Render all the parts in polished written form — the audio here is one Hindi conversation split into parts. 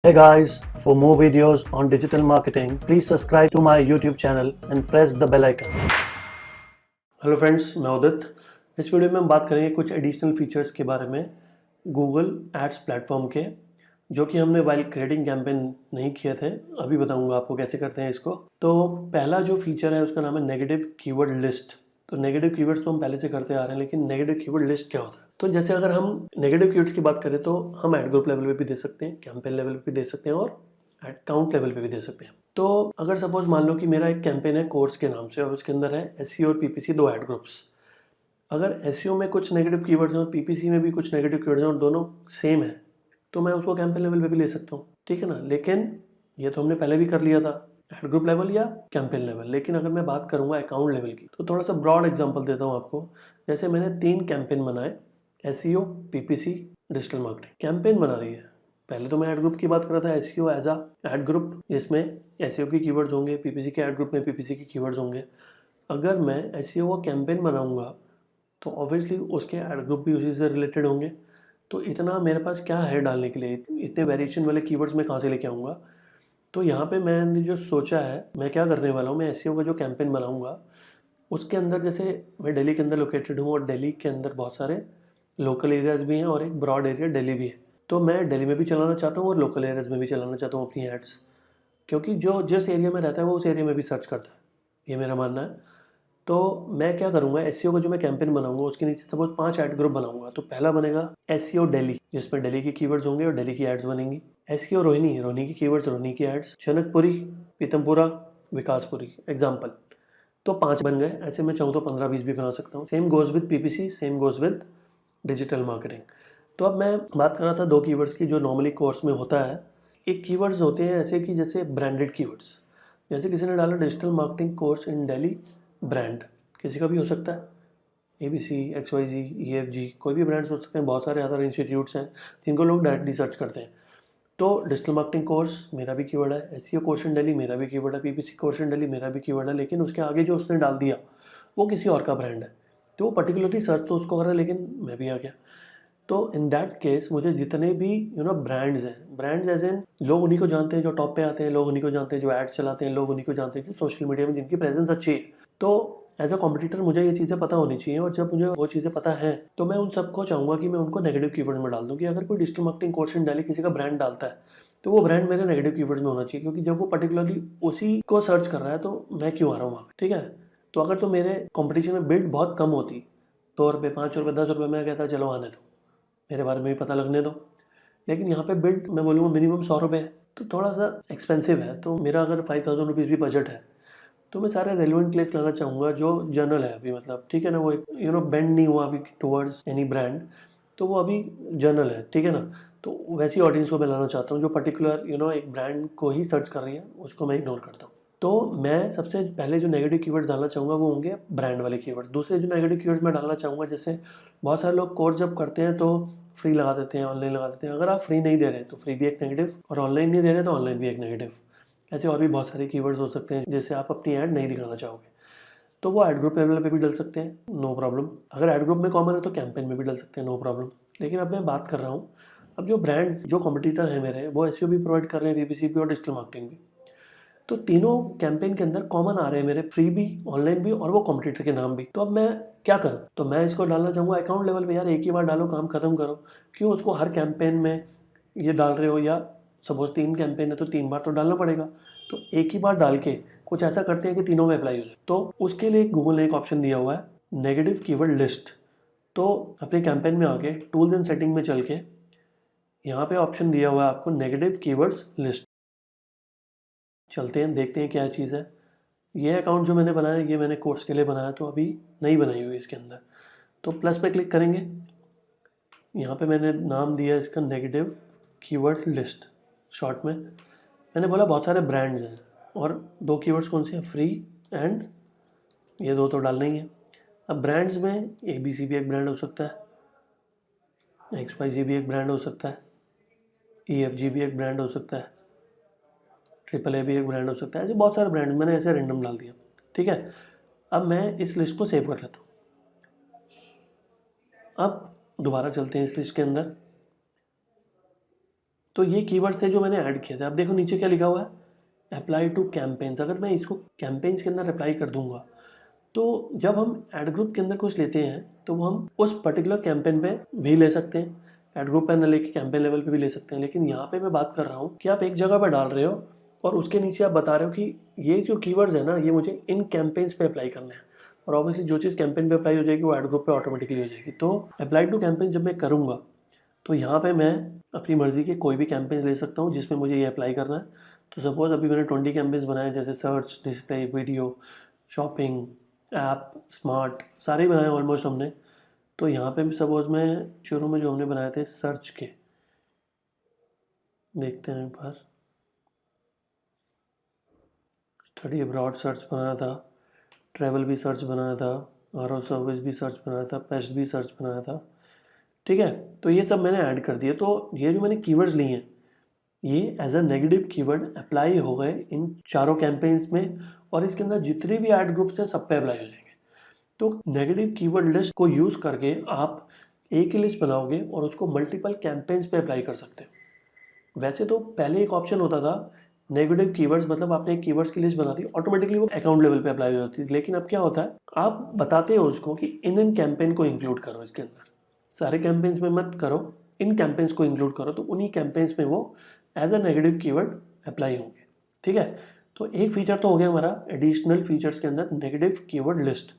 Hey guys, for more videos on digital marketing, please subscribe to my YouTube channel and press the bell icon. Hello friends, मैं उदित। इस वीडियो में हम बात करेंगे कुछ एडिशनल फीचर्स के बारे में गूगल एड्स प्लेटफॉर्म के, जो कि हमने वाइल क्रिएटिंग कैंपेन नहीं किए थे। अभी बताऊंगा आपको कैसे करते हैं इसको। तो पहला जो फीचर है उसका नाम है नेगेटिव कीवर्ड लिस्ट। तो नेगेटिव कीवर्ड्स तो हम पहले से करते आ रहे हैं, लेकिन नेगेटिव कीवर्ड लिस्ट क्या होता है? तो जैसे अगर हम नेगेटिव कीवर्ड्स की बात करें तो हम एड ग्रुप लेवल पे भी दे सकते हैं, कैंपेन लेवल पे भी दे सकते हैं और एड काउंट लेवल पे भी दे सकते हैं। तो अगर सपोज मान लो कि मेरा एक कैंपेन है कोर्स के नाम से और उसके अंदर है एसईओ और पीपीसी, दो एड ग्रुप्स। अगर एसईओ में कुछ नेगेटिव कीवर्ड्स हैं और पीपीसी में भी कुछ नेगेटिव कीवर्ड्स हैं और दोनों सेम है, तो मैं उसको कैंपेन लेवल पे भी ले सकता हूँ, ठीक है ना। लेकिन ये तो हमने पहले भी कर लिया था, एड ग्रुप लेवल या कैंपेन लेवल। लेकिन अगर मैं बात करूँगा अकाउंट लेवल की, तो थोड़ा सा ब्रॉड एग्जांपल देता हूँ आपको। जैसे मैंने 3 कैंपेन बनाए, SEO, PPC, digital marketing. Campaign बना दी है। पहले तो मैं एड ग्रुप की बात कर रहा था, SEO as a ad group, जिसमें एसईओ की कीवर्ड्स होंगे, पीपीसी के एड ग्रुप में पीपीसी की कीवर्ड्स होंगे। अगर मैं एसईओ का कैंपेन बनाऊंगा तो ऑब्वियसली उसके एड ग्रुप भी उसी से रिलेटेड होंगे। तो इतना मेरे पास क्या है डालने के लिए, इतने वेरिएशन वाले कीवर्ड्स मैं कहाँ से लेके आऊँगा? तो यहाँ पे मैंने जो सोचा है, मैं क्या करने वाला हूँ, मैं एसईओ का जो कैंपेन बनाऊंगा उसके अंदर, जैसे मैं दिल्ली के अंदर लोकेटेड हूँ और दिल्ली के अंदर बहुत सारे लोकल एरियाज़ भी हैं और एक ब्रॉड एरिया दिल्ली भी है। तो मैं दिल्ली में भी चलाना चाहता हूँ और लोकल एरियाज़ में भी चलाना चाहता हूँ अपनी एड्स, क्योंकि जो जिस एरिया में रहता है वो उस एरिया में भी सर्च करता है, ये मेरा मानना है। तो मैं क्या करूँगा, एसईओ का जो मैं कैंपेन बनाऊंगा उसके नीचे सपोज 5 ऐड ग्रुप बनाऊंगा। तो पहला बनेगा एसईओ दिल्ली, जिसमें दिल्ली की कीवर्ड्स होंगे और दिल्ली की एड्स बनेंगी। एसईओ रोहिणी, रोहिणी की कीवर्ड्स, रोहिणी की एड्स। जनकपुरी, पीतमपुरा, विकासपुरी, एग्जाम्पल। तो 5 बन गए। ऐसे मैं चाहूँ तो 15-20 भी बना सकता हूँ। Same goes with PPC, same goes with digital marketing. तो अब मैं बात कर रहा था 2 कीवर्ड्स की जो नॉर्मली कोर्स में होता है। एक कीवर्ड्स होते हैं ऐसे कि जैसे ब्रांडेड कीवर्ड्स, जैसे किसी ने डाला digital marketing course in Delhi brand, किसी का भी हो सकता है, ABC, XYZ, EFG, कोई भी ब्रांड्स हो सकते हैं। बहुत सारे अदर इंस्टीट्यूट्स हैं जिनको लोग डायरेक्टली सर्च करते हैं। तो डिजिटल मार्केटिंग कोर्स मेरा भी कीवर्ड है, एसईओ कोर्स इन दिल्ली मेरा भी कीवर्ड है, पीपीसी कोर्स इन दिल्ली मेरा भी कीवर्ड है। लेकिन उसके आगे जो उसने डाल दिया वो किसी और का ब्रांड है, तो वो पर्टिकुलरली सर्च तो उसको कर रहा है, लेकिन मैं भी आ गया। तो इन दैट केस मुझे जितने भी ब्रांड्स हैं, ब्रांड्स एज इन लोग उन्हीं को जानते हैं जो टॉप पे आते हैं, लोग उन्हीं को जानते हैं जो एड्स चलाते हैं, लोग उन्हीं को जानते हैं जो सोशल मीडिया में जिनकी प्रेजेंस अच्छी है। तो एज अ कॉम्पिटिटर मुझे ये चीज़ें पता होनी चाहिए, और जब मुझे वो चीज़ें पता हैं तो मैं उन सबको चाहूँगा कि मैं उनको नेगेटिव कीवर्ड में डाल दूँ। कि अगर कोई digital marketing course in Delhi किसी का ब्रांड डालता है तो वो ब्रांड मेरे नेगेटिव कीवर्ड्स में होना चाहिए, क्योंकि जब वो पर्टिकुलरली उसी को सर्च कर रहा है तो मैं क्यों आ रहा हूँ वहाँ पे, ठीक है। तो अगर तो मेरे कॉम्पिटिशन में बिड बहुत कम होती, 2 रुपये, 5 रुपये, 10 रुपये, मैं कहता चलो आने दो, मेरे बारे में भी पता लगने दो। लेकिन यहाँ पे बिल्ड मैं बोलूँगा मिनिमम 100 रुपये है, तो थोड़ा सा एक्सपेंसिव है। तो मेरा अगर 5000 रुपीज़ भी बजट है तो मैं सारे रेलिवेंट क्लिक्स लाना चाहूँगा जो जनरल है अभी, मतलब ठीक है ना, वो बेंड नहीं हुआ अभी टुवर्ड्स एनी ब्रांड, तो वो अभी जनरल है, ठीक है ना। तो वैसी ऑडियंस को मैं लाना चाहता हूँ जो पर्टिकुलर एक ब्रांड को ही सर्च कर रही है, उसको मैं इग्नोर करता हूँ। तो मैं सबसे पहले जो नेगेटिव कीवर्ड्स डालना चाहूँगा वो होंगे ब्रांड वाले कीवर्ड्स। दूसरे जो नेगेटिव कीवर्ड्स मैं डालना चाहूँगा, जैसे बहुत सारे लोग कोर्स जब करते हैं तो फ्री लगा देते हैं, ऑनलाइन लगा देते हैं। अगर आप फ्री नहीं दे रहे तो फ्री भी एक नेगेटिव, और ऑनलाइन नहीं दे रहे तो ऑनलाइन भी एक नेगेटिव। ऐसे और भी बहुत सारे कीवर्ड्स हो सकते हैं जिससे आप अपनी ऐड नहीं दिखाना चाहोगे, तो वो एड ग्रुप लेवल पे भी डल सकते हैं, नो प्रॉब्लम। अगर एड ग्रुप में कॉमन है तो कैंपेन में भी डल सकते हैं, नो प्रॉब्लम। लेकिन अब मैं बात कर रहा हूँ, अब जो ब्रांड्स जो कॉम्पिटिटर हैं मेरे, वो एसईओ भी प्रोवाइड कर रहे हैं, पीपीसी भी और डिजिटल मार्केटिंग भी। तो तीनों कैंपेन के अंदर कॉमन आ रहे हैं मेरे, फ्री भी, ऑनलाइन भी, और वो कॉम्पिटिटर के नाम भी। तो अब मैं क्या करूं? तो मैं इसको डालना चाहूँगा अकाउंट लेवल पे। यार एक ही बार डालो, काम खत्म करो, क्यों उसको हर कैंपेन में ये डाल रहे हो? या सपोज 3 कैंपेन है तो 3 बार तो डालना पड़ेगा। तो एक ही बार डाल के कुछ ऐसा करते हैं कि तीनों में अप्लाई हो जाए। तो उसके लिए गूगल ने एक ऑप्शन दिया हुआ है, नेगेटिव कीवर्ड लिस्ट। तो अपने कैंपेन में आके टूल्स एंड सेटिंग में चल के यहाँ पे ऑप्शन दिया हुआ है आपको नेगेटिव कीवर्ड्स लिस्ट। चलते हैं, देखते हैं क्या चीज़ है। ये अकाउंट जो मैंने बनाया, ये मैंने कोर्स के लिए बनाया, तो अभी नहीं बनाई हुई इसके अंदर। तो प्लस पे क्लिक करेंगे, यहाँ पे मैंने नाम दिया इसका नेगेटिव कीवर्ड लिस्ट। शॉर्ट में मैंने बोला बहुत सारे ब्रांड्स हैं, और 2 कीवर्ड्स कौन से हैं, फ्री एंड, ये 2 तो डालना ही है। अब ब्रांड्स में ABC भी एक ब्रांड हो सकता है, XYZ भी एक ब्रांड हो सकता है, EFG भी एक ब्रांड हो सकता है, AAA भी एक ब्रांड हो सकता है। ऐसे बहुत सारे ब्रांड मैंने ऐसे रैंडम डाल दिया, ठीक है। अब मैं इस लिस्ट को सेव कर लेता हूँ। अब दोबारा चलते हैं इस लिस्ट के अंदर। तो ये कीवर्ड्स थे जो मैंने ऐड किए थे। अब देखो नीचे क्या लिखा हुआ है, अप्लाई टू कैंपेन्स। अगर मैं इसको कैंपेन्स के अंदर अप्लाई कर दूंगा तो जब हम एड ग्रुप के अंदर कुछ लेते हैं तो वो हम उस पर्टिकुलर कैंपेन पे भी ले सकते हैं, एड ग्रुप पे न लेके कैंपेन लेवल पे भी ले सकते हैं। लेकिन यहाँ पे मैं बात कर रहा हूँ कि आप एक जगह पर डाल रहे हो और उसके नीचे आप बता रहे हो कि ये जो कीवर्ड्स है ना, ये मुझे इन कैंपेन्स पे अप्लाई करना है। और ऑब्वियसली जो चीज़ कैंपेन पे अप्लाई हो जाएगी वो एड ग्रुप पे ऑटोमेटिकली हो जाएगी। तो अप्लाई टू कैंपेन जब मैं करूँगा तो यहाँ पे मैं अपनी मर्जी के कोई भी कैंपेन्स ले सकता हूँ जिसमें मुझे ये अप्लाई करना है। तो सपोज अभी मैंने 20 कैंपेन्स बनाए, जैसे search, display, video, shopping, app, smart, सारे बनाए ऑलमोस्ट हमने। तो यहाँ पे भी सपोज मैं शुरू में जो हमने बनाए थे सर्च के, देखते हैं एक बार। स्टडी अब्रॉड सर्च बनाया था, ट्रैवल भी सर्च बनाया था, आर सर्विस भी सर्च बनाया था, पेस्ट भी सर्च बनाया था। ठीक है, तो ये सब मैंने ऐड कर दिए। तो ये जो मैंने कीवर्ड्स लिए हैं ये as a negative keyword apply हो गए इन चारों कैंपेन्स में, और इसके अंदर जितने भी ऐड ग्रुप्स हैं सब पे अप्लाई हो जाएंगे। तो नेगेटिव कीवर्ड लिस्ट को यूज़ करके आप एक ही लिस्ट बनाओगे और उसको मल्टीपल कैंपेन्स पे अप्लाई कर सकते हो। वैसे तो पहले एक ऑप्शन होता था नेगेटिव कीवर्ड्स, मतलब आपने एक कीवर्ड्स की लिस्ट बना दी, ऑटोमेटिकली वो अकाउंट लेवल पे अप्लाई हो जाती थी। लेकिन अब क्या होता है, आप बताते हो उसको कि इन कैंपेन को इंक्लूड करो इसके अंदर, सारे कैंपेन्स में मत करो, इन कैंपेन्स को इंक्लूड करो, तो उन्हीं कैंपेन्स में वो as a negative keyword apply होंगे। ठीक है, तो एक फीचर तो हो गया हमारा एडिशनल फीचर्स के अंदर नेगेटिव कीवर्ड लिस्ट।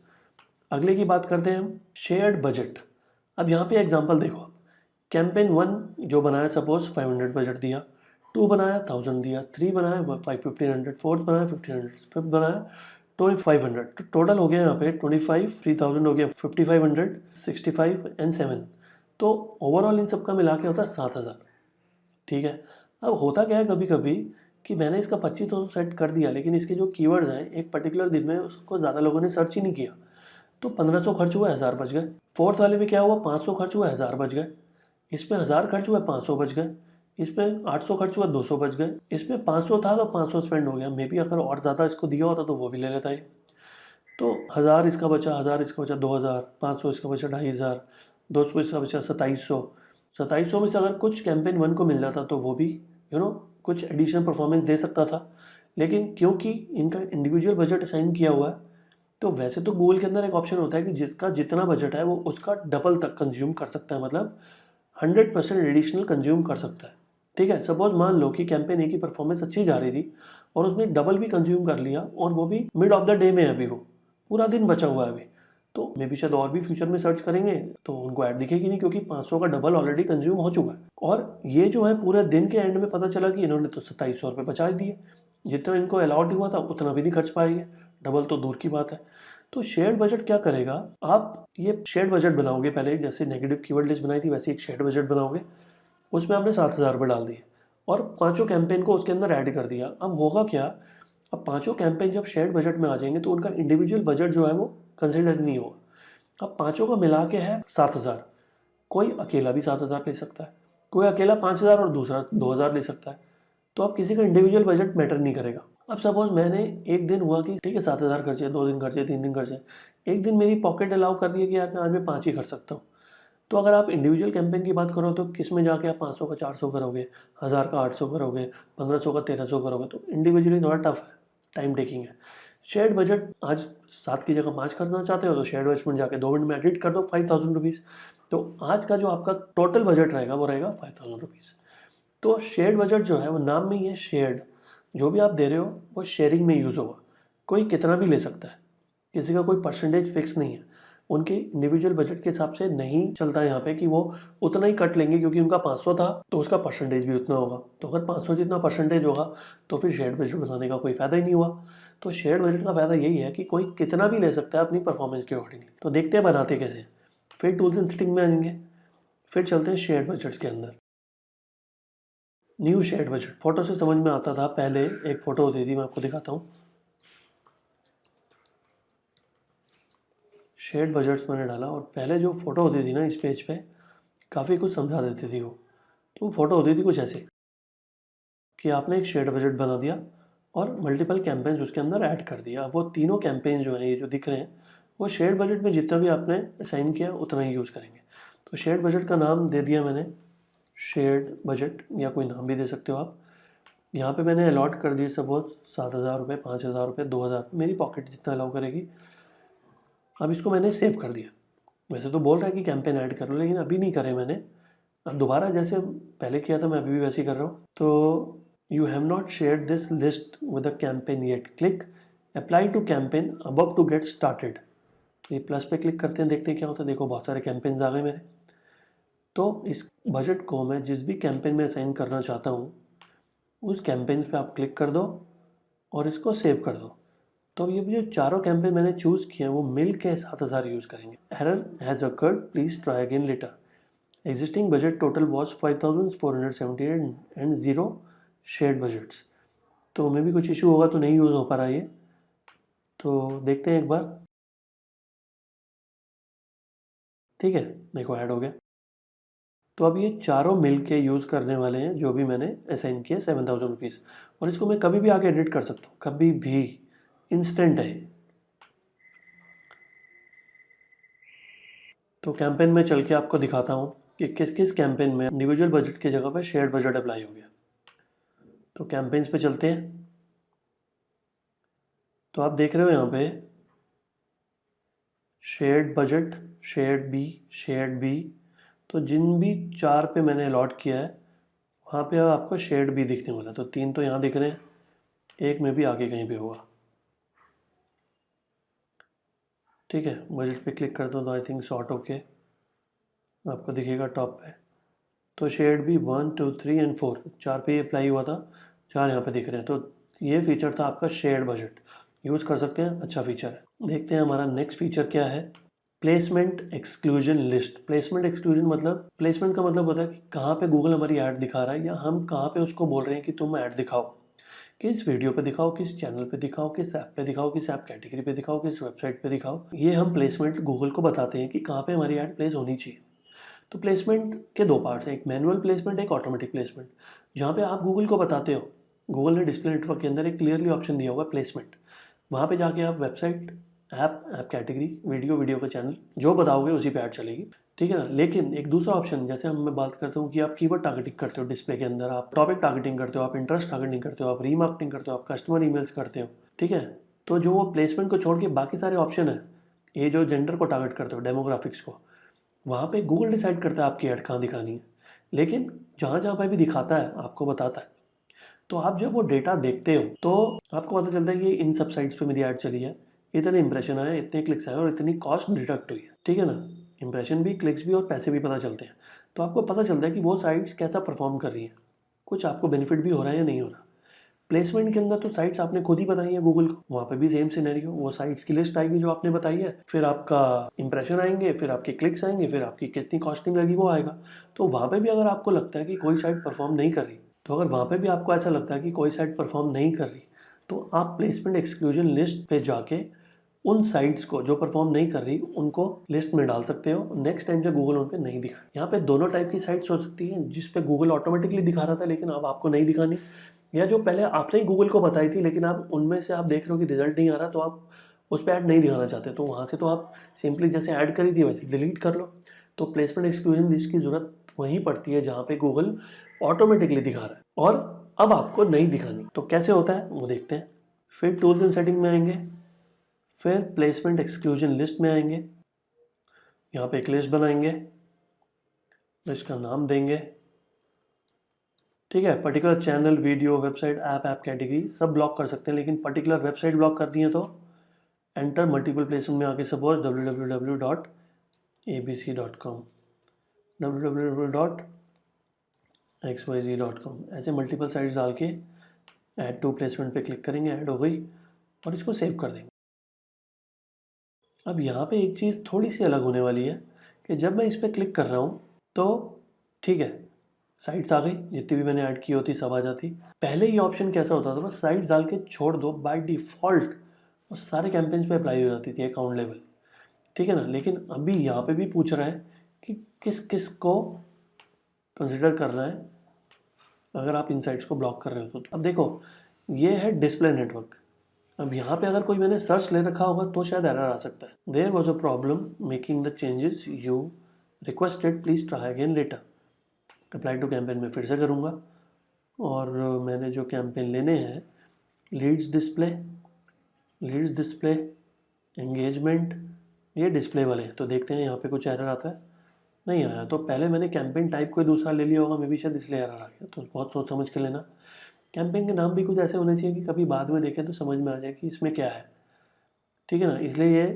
अगले की बात करते हैं हम, शेयर्ड बजट। अब यहाँ पे एग्जांपल देखो, कैंपेन 1 जो बनाया सपोज 500 बजट दिया, 2 बनाया 1000 दिया, 3 बनाया 1500, 4th बनाया 1500, 5th बनाया 2500। तो टोटल हो गया यहाँ पे 25, 3000 हो गया 5500, 65 एंड 7। तो ओवरऑल इन सब का मिला के होता है 7000। ठीक है, अब होता क्या है कभी कभी कि मैंने इसका 2500 सेट कर दिया, लेकिन इसके जो कीवर्ड्स हैं एक पर्टिकुलर दिन में उसको ज़्यादा लोगों ने सर्च ही नहीं किया, तो 1500 खर्च हुआ, 1000 बच गए। फोर्थ वाले में क्या हुआ, 500 खर्च हुआ, 1000 बच गए। इसमें 1000 खर्च हुआ, 500 बच गए। इसमें 800 खर्च हुआ, 200 बच गए। इसमें 500 था तो 500 स्पेंड हो गया। मे बी अगर और ज़्यादा इसको दिया होता तो वो भी ले लेता है। तो 1000 इसका बचा, 1000 इसका बचा 2000, 500 इसका बचा 2500, 200 इसका बचा 2700। 2700 में से अगर कुछ कैंपेन 1 को मिल जाता तो वो भी कुछ एडिशनल परफॉर्मेंस दे सकता था। लेकिन क्योंकि इनका इंडिविजुअल बजट असाइन किया हुआ है, तो वैसे तो गूगल के अंदर एक ऑप्शन होता है कि जिसका जितना बजट है वो उसका डबल तक कंज्यूम कर सकता है, मतलब 100% एडिशनल कंज्यूम कर सकता है। ठीक है, सपोज मान लो कि कैंपेन ए की परफॉर्मेंस अच्छी जा रही थी और उसने डबल भी कंज्यूम कर लिया, और वो भी मिड ऑफ द डे में है, अभी वो पूरा दिन बचा हुआ है अभी, तो मे बी शायद और भी फ्यूचर में सर्च करेंगे तो उनको ऐड दिखेगी नहीं, क्योंकि 500 का डबल ऑलरेडी कंज्यूम हो चुका है। और ये जो है पूरे दिन के एंड में पता चला कि इन्होंने तो 2700 रुपये बचा दिए, जितना इनको अलाउड हुआ था उतना भी नहीं खर्च पाएंगे, डबल तो दूर की बात है। तो शेयर्ड बजट क्या करेगा, आप ये शेयर्ड बजट बनाओगे, पहले जैसे नेगेटिव कीवर्ड लिस्ट बनाई थी वैसे एक शेयर्ड बजट बनाओगे, उसमें आपने 7000 रुपये डाल दिए और पांचों कैंपेन को उसके अंदर ऐड कर दिया। अब होगा क्या, अब पांचों कैंपेन जब शेयर्ड बजट में आ जाएंगे तो उनका इंडिविजुअल बजट जो है वो कंसिडर नहीं होगा। अब पांचों का मिला के है 7000, कोई अकेला भी 7000 ले सकता है, कोई अकेला 5000 और दूसरा 2000 ले सकता है। तो अब किसी का इंडिविजुअल बजट मैटर नहीं करेगा। अब सपोज मैंने एक दिन हुआ कि ठीक है 7000 खर्चे, 2 दिन खर्चे, 3 दिन खर्चे, एक दिन मेरी पॉकेट अलाउ कर रही है कि यार मैं आज में 5 ही खर्च सकता हूँ। तो अगर आप इंडिविजुअल कैंपेन की बात करो तो किस में जाके आप 500 का 400 करोगे, 1000 का 800 करोगे, 1500 का 1300 करोगे, तो इंडिविजुअली थोड़ा टफ है, टाइम टेकिंग है। शेयर्ड बजट आज 7 की जगह 5 करना चाहते हो तो शेयर्ड बजट में जाके 2 मिनट में एडिट कर दो 5000 रुपीज़। तो आज का जो आपका टोटल बजट रहेगा वो रहेगा 5000 रुपीज़। तो शेयर्ड बजट जो है वो नाम में ही है शेयर्ड, जो भी आप दे रहे हो वो शेयरिंग में यूज़ होगा, कोई कितना भी ले सकता है, किसी का कोई परसेंटेज फिक्स नहीं है, उनके इंडिविजुअल बजट के हिसाब से नहीं चलता है यहाँ पे कि वो उतना ही कट लेंगे, क्योंकि उनका 500 था तो उसका परसेंटेज भी उतना होगा। तो अगर 500 जितना परसेंटेज होगा तो फिर शेयर्ड बजट बनाने का कोई फ़ायदा ही नहीं हुआ। तो शेयर्ड बजट का फ़ायदा यही है कि कोई कितना भी ले सकता है अपनी परफॉर्मेंस के अकॉर्डिंगली। तो देखते हैं बनाते कैसे, फिर टूल्स एंड सेटिंग में आएंगे, फिर चलते हैं शेयर्ड बजट्स के अंदर। न्यू शेयर्ड बजट, फोटो से समझ में आता था, पहले एक फ़ोटो होती थी, मैं आपको दिखाता हूँ। शेयर्ड बजट्स मैंने डाला और पहले जो फ़ोटो होती थी ना इस पेज पे काफ़ी कुछ समझा देती थी वो। तो फ़ोटो होती थी कुछ ऐसे कि आपने एक शेयर्ड बजट बना दिया और मल्टीपल कैंपेन्स उसके अंदर ऐड कर दिया। वो तीनों कैंपेन जो हैं ये जो दिख रहे हैं वो शेयर्ड बजट में जितना भी आपने असाइन किया उतना ही यूज़ करेंगे। तो शेयर्ड बजट का नाम दे दिया मैंने, शेयर्ड बजट, या कोई नाम भी दे सकते हो आप। यहाँ पे मैंने अलॉट कर दिए सपोज 7,000 रुपये, 5,000 रुपये, 2,000, मेरी पॉकेट जितना अलाउ करेगी। अब इसको मैंने सेव कर दिया। वैसे तो बोल रहा है कि कैंपेन ऐड कर लो, लेकिन अभी नहीं करे मैंने। अब दोबारा जैसे पहले किया था मैं अभी भी वैसे ही कर रहा हूँ। तो you have not share this list with a campaign yet, click apply to campaign above to get started. ये प्लस पे क्लिक करते हैं, देखते हैं क्या होता है। देखो बहुत सारे कैंपेन्स आ गए मेरे। तो इस बजट को मैं जिस भी कैंपेन में असाइन करना चाहता हूँ उस कैंपेन पे आप क्लिक कर दो और इसको सेव कर दो। तो ये जो चारों कैंपेन मैंने चूज़ किए हैं वो मिल के 7,000 यूज़ करेंगे। Error has occurred, please try again letter. Existing budget total was 5,478 and 0 shared budgets. तो मे भी कुछ इशू होगा तो नहीं यूज़ हो पा रहा ये। तो देखते हैं एक बार। ठीक है, देखो ऐड हो गया। तो अब ये चारों मिल के यूज़ करने वाले हैं जो भी मैंने असाइन किए 7,000 रुपीज़। और इसको मैं कभी भी आगे एडिट कर सकता हूँ, कभी भी, इंस्टेंट है। तो कैंपेन में चल के आपको दिखाता हूँ कि किस किस कैंपेन में इंडिविजुअल बजट की जगह पर शेयर्ड बजट अप्लाई हो गया। तो कैंपेन्स पे चलते हैं। तो आप देख रहे हो यहाँ पे शेयर्ड बजट, शेयर्ड बी। तो जिन भी 4 पे मैंने अलॉट किया है वहाँ पे आपको शेयर्ड बी दिखने वाला। तो 3 तो यहाँ दिख रहे हैं, एक में भी आगे कहीं पे होगा। ठीक है, बजट पे क्लिक करता हूँ तो आई थिंक सॉर्ट होके आपको दिखेगा टॉप पे। तो शेयर्ड बी 1, 2, 3 एंड 4, 4 पे अप्लाई हुआ था, 4 यहाँ पे दिख रहे हैं। तो ये फीचर था आपका शेयर्ड बजट, यूज़ कर सकते हैं, अच्छा फीचर है। देखते हैं हमारा नेक्स्ट फीचर क्या है। Placement exclusion list. Placement exclusion मतलब, प्लेसमेंट का मतलब होता है कि कहाँ पे गूगल हमारी ऐड दिखा रहा है, या हम कहाँ पे उसको बोल रहे हैं कि तुम ऐड दिखाओ, किस वीडियो पे दिखाओ, किस चैनल पे दिखाओ, किस ऐप पे दिखाओ, किस ऐप कैटेगरी पे दिखाओ, किस वेबसाइट पे दिखाओ। ये हम प्लेसमेंट गूगल को बताते हैं कि कहाँ पे हमारी ऐड प्लेस होनी चाहिए। तो प्लेसमेंट के 2 पार्ट्स हैं, एक मैनुअल प्लेसमेंट, एक ऑटोमेटिक प्लेसमेंट। जहाँ पे आप गूगल को बताते हो, गूगल ने डिस्प्ले नेटवर्क के अंदर एक क्लियरली ऑप्शन दिया हुआ है प्लेसमेंट। वहाँ पे जाके आप वेबसाइट, ऐप कैटेगरी, वीडियो का चैनल जो बताओगे उसी पे ऐड चलेगी। ठीक है ना। लेकिन एक दूसरा ऑप्शन, जैसे हम मैं बात करता हूँ कि आप कीवर्ड टारगेटिंग करते हो डिस्प्ले के अंदर, आप टॉपिक टारगेटिंग करते हो, आप इंटरेस्ट टारगेटिंग करते हो, आप रीमार्केटिंग करते हो, आप कस्टमर ईमेल्स करते हो। ठीक है, तो जो वो प्लेसमेंट को छोड़ के बाकी सारे ऑप्शन है, ये जो जेंडर को टारगेट करते हो, डेमोग्राफिक्स को, वहाँ पे गूगल डिसाइड करता है आपकी ऐड कहाँ दिखानी है। लेकिन जहाँ जहाँ पे भी दिखाता है आपको बताता है। तो आप जब वो डेटा देखते हो तो आपको पता चलता है कि इन सब साइट्स पे मेरी ऐड चली है, इतने इंप्रेशन आए, इतने क्लिक्स आए और इतनी कॉस्ट डिडक्ट हुई है। ठीक है ना, इंप्रेशन भी, क्लिक्स भी और पैसे भी पता चलते हैं। तो आपको पता चलता है कि वो साइट्स कैसा परफॉर्म कर रही हैं, कुछ आपको बेनिफिट भी हो रहा है या नहीं हो रहा। प्लेसमेंट के अंदर तो साइट्स आपने खुद ही बताई है गूगल को, वहाँ पे भी सेम सिनेरियो, वो साइट्स की लिस्ट आएगी जो आपने बताई है, फिर आपका इंप्रेशन आएंगे, फिर आपके क्लिक्स आएंगे, फिर आपकी कितनी कॉस्टिंग लगी वो आएगा। तो वहाँ पे भी अगर आपको लगता है कि कोई साइट परफॉर्म नहीं कर रही, तो अगर वहाँ पे भी आपको ऐसा लगता है कि कोई साइट परफॉर्म नहीं कर रही, तो आप प्लेसमेंट एक्सक्लूजन लिस्ट पे जाके उन साइट्स को जो परफॉर्म नहीं कर रही उनको लिस्ट में डाल सकते हो। नेक्स्ट टाइम जब गूगल उन पे नहीं दिखा, यहाँ पे दोनों टाइप की साइट्स हो सकती हैं, जिस पे गूगल ऑटोमेटिकली दिखा रहा था लेकिन अब आपको नहीं दिखानी, या जो पहले आपने ही गूगल को बताई थी लेकिन आप उनमें से आप देख रहे हो कि रिजल्ट नहीं आ रहा, तो आप उस पर ऐड नहीं दिखाना चाहते, तो वहाँ से तो आप सिंपली जैसे ऐड करी थी वैसे डिलीट कर लो। तो प्लेसमेंट एक्सक्लूजन लिस्ट की ज़रूरत वहीं पड़ती है जहाँ पे गूगल ऑटोमेटिकली दिखा रहा है और अब आपको नहीं दिखानी। तो कैसे होता है वो देखते हैं। फिर टूल्स एंड सेटिंग में आएंगे, फिर प्लेसमेंट एक्सक्लूजन लिस्ट में आएंगे, यहाँ पे एक लिस्ट बनाएंगे, इसका नाम देंगे। ठीक है, particular channel, video, website, app category सब ब्लॉक कर सकते हैं, लेकिन पर्टिकुलर वेबसाइट ब्लॉक करनी है तो एंटर मल्टीपल प्लेसमेंट में आके सपोज www.abc.com, www.xyz.com, ऐसे मल्टीपल साइट्स डाल के ऐड टू प्लेसमेंट पे क्लिक करेंगे, ऐड हो गई और इसको सेव कर देंगे। अब यहाँ पे एक चीज़ थोड़ी सी अलग होने वाली है कि जब मैं इस पर क्लिक कर रहा हूँ तो ठीक है, साइट्स आ गई, जितनी भी मैंने ऐड की होती सब आ जाती। पहले ये ऑप्शन कैसा होता था, बस साइट्स डाल के छोड़ दो, बाय डिफ़ॉल्ट वो सारे कैंपेन्स पे अप्लाई हो जाती थी अकाउंट लेवल। ठीक है ना, लेकिन अभी यहाँ पे भी पूछ रहा है कि किस किस को कंसिडर करना है अगर आप इन साइट्स को ब्लॉक कर रहे हो। तो अब देखो ये है डिस्प्ले नेटवर्क। अब यहाँ पे अगर कोई मैंने सर्च ले रखा होगा तो शायद एरर आ सकता है। There was a problem making the changes you requested please try again later. Apply to campaign में फिर से करूँगा और मैंने जो कैंपेन लेने हैं लीड्स डिस्प्ले एंगेजमेंट, ये डिस्प्ले वाले हैं। तो देखते हैं यहाँ पे कुछ एरर आता है, नहीं आया। तो पहले मैंने कैंपेन टाइप कोई दूसरा ले लिया होगा, मे बी शायद इसलिए एरर आ गया। तो बहुत सोच समझ के लेना। कैंपेन के नाम भी कुछ ऐसे होने चाहिए कि कभी बाद में देखें तो समझ में आ जाए कि इसमें क्या है, ठीक है ना। इसलिए ये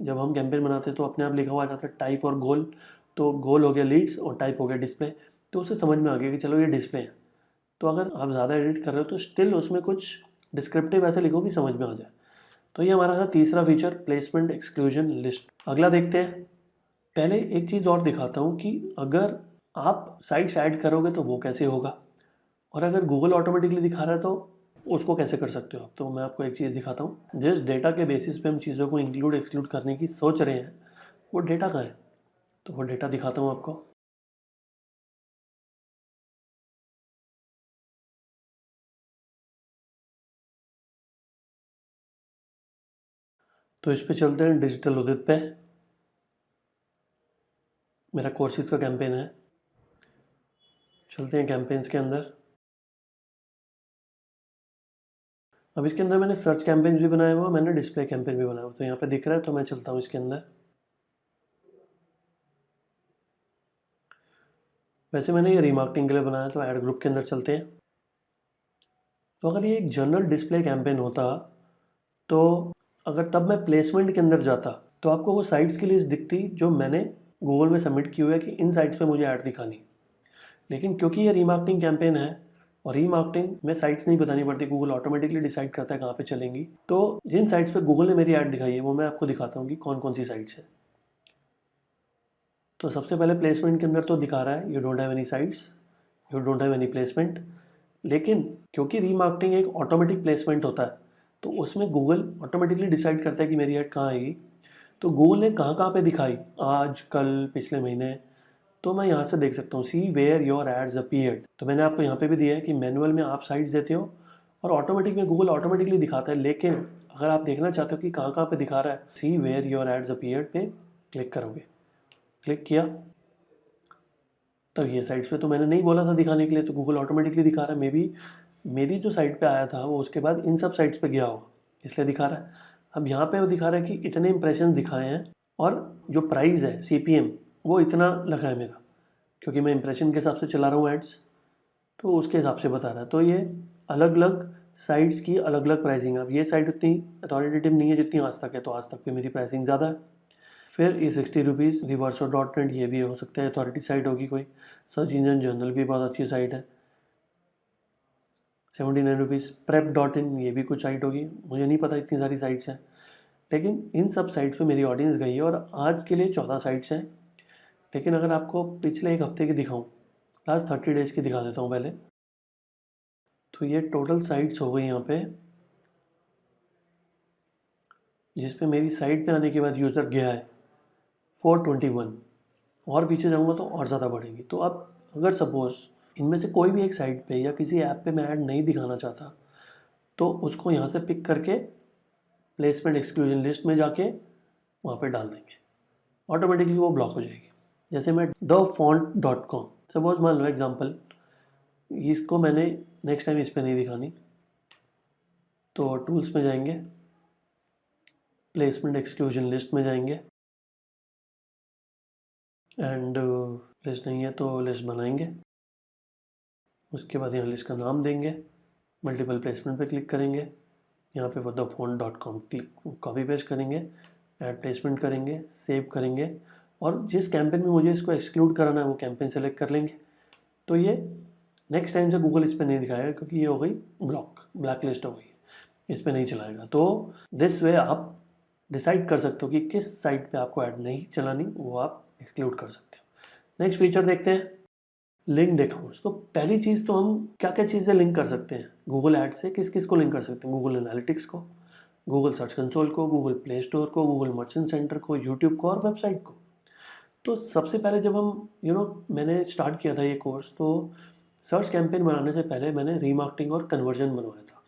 जब हम कैंपेन बनाते हैं तो अपने आप लिखा हुआ आ जाता है टाइप और गोल। तो गोल हो गया लीड्स और टाइप हो गया डिस्प्ले, तो उससे समझ में आ गया कि चलो ये डिस्प्ले है। तो अगर आप ज़्यादा एडिट कर रहे हो तो स्टिल उसमें कुछ डिस्क्रिप्टिव ऐसे लिखो कि समझ में आ जाए। तो ये हमारा था तीसरा फीचर, प्लेसमेंट एक्सक्लूजन लिस्ट। अगला देखते हैं। पहले एक चीज़ और दिखाता हूँ कि अगर आप साइट्स ऐड करोगे तो वो कैसे होगा, और अगर गूगल ऑटोमेटिकली दिखा रहा है तो उसको कैसे कर सकते हो आप। तो मैं आपको एक चीज़ दिखाता हूँ। जिस डेटा के बेसिस पे हम चीज़ों को इंक्लूड एक्सक्लूड करने की सोच रहे हैं वो डेटा कहाँ है, तो वो डेटा दिखाता हूँ आपको। तो इस पे चलते हैं डिजिटल उदित पे, मेरा कोर्सेज का कैंपेन है। चलते हैं कैंपेन्स के अंदर। अब इसके अंदर मैंने सर्च कैंपेन भी बनाया हुआ, मैंने डिस्प्ले कैंपेन भी बनाया हुआ। तो यहाँ पे दिख रहा है, तो मैं चलता हूँ इसके अंदर। वैसे मैंने ये रीमार्केटिंग के लिए बनाया, तो ऐड ग्रुप के अंदर चलते हैं। तो अगर ये एक जनरल डिस्प्ले कैंपेन होता तो अगर तब मैं प्लेसमेंट के अंदर जाता तो आपको वो साइट्स की लिस्ट दिखती जो मैंने गूगल में सबमिट की हुई है कि इन साइट्स पे मुझे ऐड दिखानी। लेकिन क्योंकि ये रीमार्केटिंग कैंपेन है और रीमार्केटिंग में साइट्स नहीं बतानी पड़ती, गूगल ऑटोमेटिकली डिसाइड करता है कहाँ पे चलेंगी। तो जिन साइट्स पे गूगल ने मेरी ऐड दिखाई है वो मैं आपको दिखाता हूँ कि कौन कौन सी साइट्स है। तो सबसे पहले प्लेसमेंट के अंदर तो दिखा रहा है you don't have any sites, you don't have any placement. लेकिन क्योंकि रीमार्केटिंग एक ऑटोमेटिक प्लेसमेंट होता है तो उसमें गूगल ऑटोमेटिकली डिसाइड करता है कि मेरी ऐड कहाँ आएगी। तो गूगल ने कहाँ कहाँ पे दिखाई, आज, कल, पिछले महीने। तो मैं यहाँ से देख सकता हूँ सी वेयर योर एड्स अपीयर्ड। तो मैंने आपको यहाँ पे भी दिया है कि मैनुअल में आप साइट्स देते हो और ऑटोमेटिक में गूगल ऑटोमेटिकली दिखाता है। लेकिन अगर आप देखना चाहते हो कि कहाँ कहाँ पे दिखा रहा है, सी वेयर योर एड्स अपीयर्ड पे क्लिक करोगे। क्लिक किया तो ये साइट्स पे तो मैंने नहीं बोला था दिखाने के लिए, तो गूगल ऑटोमेटिकली दिखा रहा है। मे बी मेरी जो साइट पे आया था वो उसके बाद इन सब साइट्स पे गया होगा, इसलिए दिखा रहा है। अब यहाँ पे वो दिखा रहा है कि इतने इंप्रेशन दिखाए हैं और जो प्राइस है CPM वो इतना लगा है मेरा, क्योंकि मैं इंप्रेशन के हिसाब से चला रहा हूँ एड्स, तो उसके हिसाब से बता रहा है। तो ये अलग अलग साइट्स की अलग अलग प्राइसिंग। अब ये साइट उतनी अथॉरिटेटिव नहीं है जितनी आज तक है, तो आज तक पे मेरी प्राइसिंग ज़्यादा है। फिर ये 60 रुपीज़ reverso.net, ये भी हो सकता है अथॉरिटी साइट होगी कोई। सर्च इंजन जर्नल भी बहुत अच्छी साइट है। 79 रुपीज़ prep.in, ये भी कुछ साइट होगी, मुझे नहीं पता, इतनी सारी साइट्स हैं। लेकिन इन सब साइट्स पे मेरी ऑडियंस गई है और आज के लिए 14 साइट्स हैं। लेकिन अगर आपको पिछले एक हफ्ते की दिखाऊं, लास्ट 30 डेज़ की दिखा देता हूँ पहले। तो ये टोटल साइट्स हो गई यहाँ पे, जिस पे मेरी साइट पे आने के बाद यूज़र गया है 421। और पीछे जाऊँगा तो और ज़्यादा बढ़ेंगी। तो अब अगर सपोज़ इनमें से कोई भी एक साइट पे या किसी ऐप पे मैं ऐड नहीं दिखाना चाहता तो उसको यहाँ से पिक करके प्लेसमेंट एक्सक्लूजन लिस्ट में जाके वहाँ पे डाल देंगे, ऑटोमेटिकली वो ब्लॉक हो जाएगी। जैसे मैं thefont.com, सपोज मान लो एग्जांपल, इसको मैंने नेक्स्ट टाइम इस पर नहीं दिखानी, तो टूल्स में जाएंगे, प्लेसमेंट एक्सक्लूजन लिस्ट में जाएंगे एंड लिस्ट नहीं है तो लिस्ट बनाएंगे। उसके बाद यहाँ लिस्ट का नाम देंगे, मल्टीपल प्लेसमेंट पे क्लिक करेंगे, यहाँ पे वो thefont.com क्लिक कॉपी पेस्ट करेंगे, ऐड प्लेसमेंट करेंगे, सेव करेंगे और जिस कैंपेन में मुझे इसको एक्सक्लूड कराना है वो कैंपेन सेलेक्ट कर लेंगे। तो ये नेक्स्ट टाइम से गूगल इस पर नहीं दिखाएगा क्योंकि ये हो गई ब्लैक लिस्ट हो गई, इस पर नहीं चलाएगा। तो दिस वे आप डिसाइड कर सकते हो कि किस साइट पे आपको ऐड नहीं चलानी, वो आप एक्सक्लूड कर सकते हो। नेक्स्ट फीचर देखते हैं, लिंक्ड अकाउंट्स। तो पहली चीज़ तो हम क्या क्या चीज़ें लिंक कर सकते हैं गूगल ऐड से, किस किस को लिंक कर सकते हैं, गूगल एनालिटिक्स को, गूगल सर्च कंसोल को, गूगल प्ले स्टोर को, गूगल मर्चेंट सेंटर को, यूट्यूब को और वेबसाइट को। तो सबसे पहले जब हम मैंने स्टार्ट किया था ये कोर्स, तो सर्च कैंपेन बनाने से पहले मैंने रीमार्केटिंग और कन्वर्जन बनवाया था।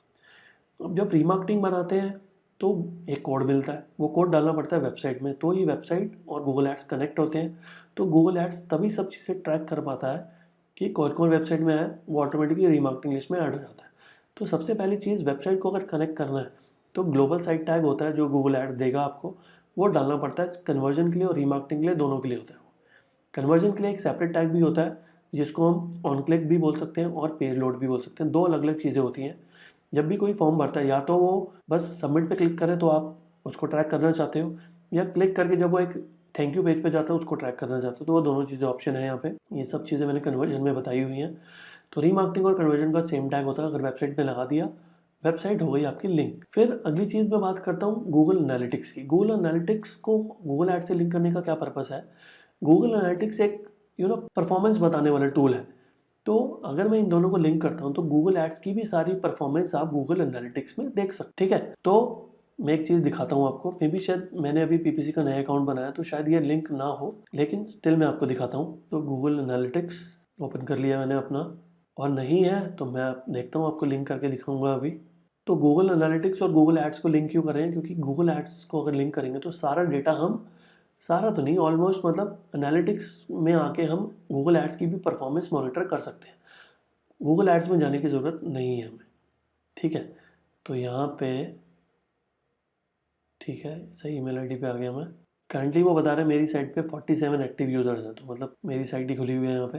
अब जब रीमार्केटिंग बनाते हैं तो एक कोड मिलता है, वो कोड डालना पड़ता है वेबसाइट में, तो ये वेबसाइट और गूगल एड्स कनेक्ट होते हैं। तो गूगल एड्स तभी सब चीज़ें ट्रैक कर पाता है कि कौन कौन वेबसाइट में है, वो ऑटोमेटिकली रीमार्केटिंग लिस्ट में ऐड हो जाता है। तो सबसे पहली चीज़, वेबसाइट को अगर कनेक्ट करना है तो ग्लोबल साइट टैग होता है जो गूगल एड्स देगा आपको, वो डालना पड़ता है। कन्वर्जन के लिए और रीमार्केटिंग के लिए, दोनों के लिए होता है। कन्वर्जन के लिए एक सेपरेट टैग भी होता है जिसको हम ऑन क्लिक भी बोल सकते हैं और पेज लोड भी बोल सकते हैं। दो अलग अलग चीज़ें होती हैं। जब भी कोई फॉर्म भरता है, या तो वो बस सबमिट पे क्लिक करे तो आप उसको ट्रैक करना चाहते हो, या क्लिक करके जब वो एक थैंक यू पेज पे जाता है उसको ट्रैक करना चाहते हो, तो वो दोनों चीज़ें ऑप्शन है यहाँ पे। ये सब चीज़ें मैंने कन्वर्जन में बताई हुई हैं। तो रीमार्केटिंग और कन्वर्जन का सेम टैग होता है। अगर वेबसाइट पे लगा दिया, वेबसाइट हो गई आपकी लिंक। फिर अगली चीज़ मैं बात करता हूँ गूगल एनालिटिक्स की। गूगल एनालिटिक्स को गूगल एड से लिंक करने का क्या पर्पस है? गूगल एनालिटिक्स एक परफॉर्मेंस बताने वाला टूल है। तो अगर मैं इन दोनों को लिंक करता हूँ तो गूगल एड्स की भी सारी परफॉर्मेंस आप गूगल एनालिटिक्स में देख सकते, ठीक है। तो मैं एक चीज़ दिखाता हूँ आपको, मे बी शायद मैंने अभी पीपीसी का नया अकाउंट बनाया तो शायद ये लिंक ना हो, लेकिन स्टिल मैं आपको दिखाता हूँ। तो गूगल एनालिटिक्स ओपन कर लिया मैंने अपना, और नहीं है तो मैं देखता हूँ, आपको लिंक करके दिखाऊंगा अभी। तो गूगल एनालिटिक्स और गूगल एड्स को लिंक क्यों करें? क्योंकि गूगल एड्स को अगर लिंक करेंगे तो सारा डेटा हम, सारा तो नहीं, ऑलमोस्ट मतलब एनालिटिक्स में आके हम गूगल एड्स की भी परफॉर्मेंस मॉनिटर कर सकते हैं। गूगल एड्स में जाने की ज़रूरत नहीं है हमें, ठीक है। तो यहाँ पे ठीक है, सही ईमेल आईडी पे आ गया मैं। करंटली वो बता रहे हैं मेरी साइट पे 47 एक्टिव यूज़र्स हैं, तो मतलब मेरी साइट ही खुली हुई है यहाँ पे,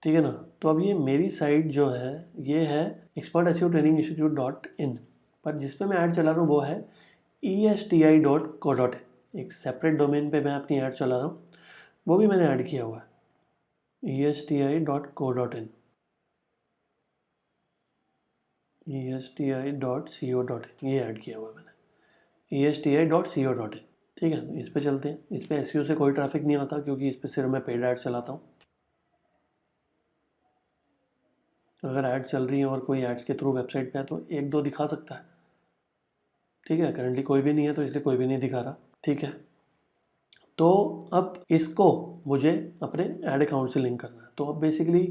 ठीक है ना। तो अब ये मेरी साइट जो है ये है expert SEO training institute dot in, पर जिस पे मैं ऐड चला रहा हूँ वो है ESTI.co.in। एक सेपरेट डोमेन पे मैं अपनी ऐड चला रहा हूँ, वो भी मैंने ऐड किया हुआ है ESTI.co.in, ESTI.co.in, ये ऐड किया हुआ है मैंने ESTI.co.in, ठीक है। तो इस पे चलते हैं। इस पे एसईओ से कोई ट्रैफिक नहीं आता क्योंकि इस पे सिर्फ मैं पेड ऐड चलाता हूँ। अगर ऐड चल रही है और कोई एड्स के थ्रू वेबसाइट पे है तो एक दो दिखा सकता है, ठीक है। करंटली कोई भी नहीं है तो इसलिए कोई भी नहीं दिखा रहा, ठीक है। तो अब इसको मुझे अपने ऐड अकाउंट से लिंक करना है। तो अब बेसिकली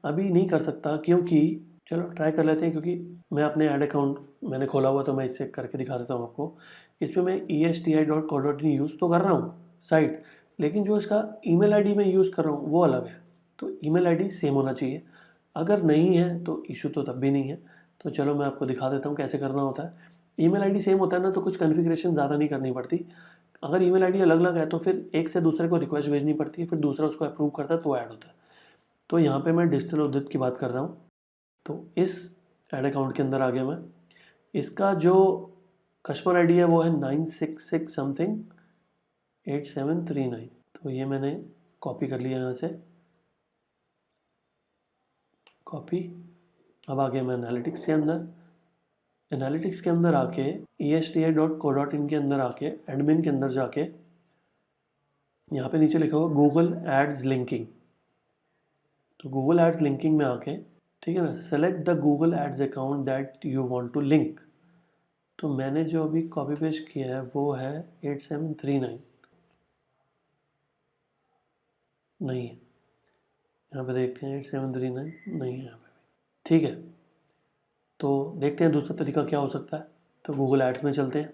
अभी नहीं कर सकता, क्योंकि चलो ट्राई कर लेते हैं, क्योंकि मैं अपने ऐड अकाउंट मैंने खोला हुआ, तो मैं इससे करके दिखा देता हूँ आपको। इस पर मैं ESTI.co.in यूज़ तो कर रहा हूँ साइट, लेकिन जो इसका ईमेल आईडी मैं यूज़ कर रहा हूँ वो अलग है। तो ईमेल आईडी सेम होना चाहिए। अगर नहीं है तो इशू तो तब भी नहीं है। तो चलो मैं आपको दिखा देता हूँ कैसे करना होता है। ईमेल आईडी सेम होता है ना, तो कुछ कॉन्फ़िगरेशन ज़्यादा नहीं करनी पड़ती। अगर ईमेल आईडी अलग अलग है तो फिर एक से दूसरे को रिक्वेस्ट भेजनी पड़ती है, फिर दूसरा उसको अप्रूव करता है तो ऐड होता है। तो यहाँ पे मैं डिजिटल उद्यत की बात कर रहा हूँ। तो इस ऐड अकाउंट के अंदर आ गया मैं। इसका जो कस्टमर आईडी है वो है 966 समथिंग 8739। तो ये मैंने कॉपी कर लिया यहाँ से, कॉपी। अब आ गया मैं एनालिटिक्स के अंदर। एनालिटिक्स के अंदर आके ESTI.co.in के अंदर आके एडमिन के अंदर जाके यहाँ पे नीचे लिखा हुआ गूगल एड्स लिंकिंग। तो गूगल एड्स लिंकिंग में आके, ठीक है ना, select the Google ads account that you want to link. तो मैंने जो अभी कॉपी पेस्ट किया है वो है 8739, नहीं है यहाँ पे, देखते हैं 8739 नहीं है यहाँ पे, ठीक है। तो देखते हैं दूसरा तरीका क्या हो सकता है। तो गूगल एड्स में चलते हैं,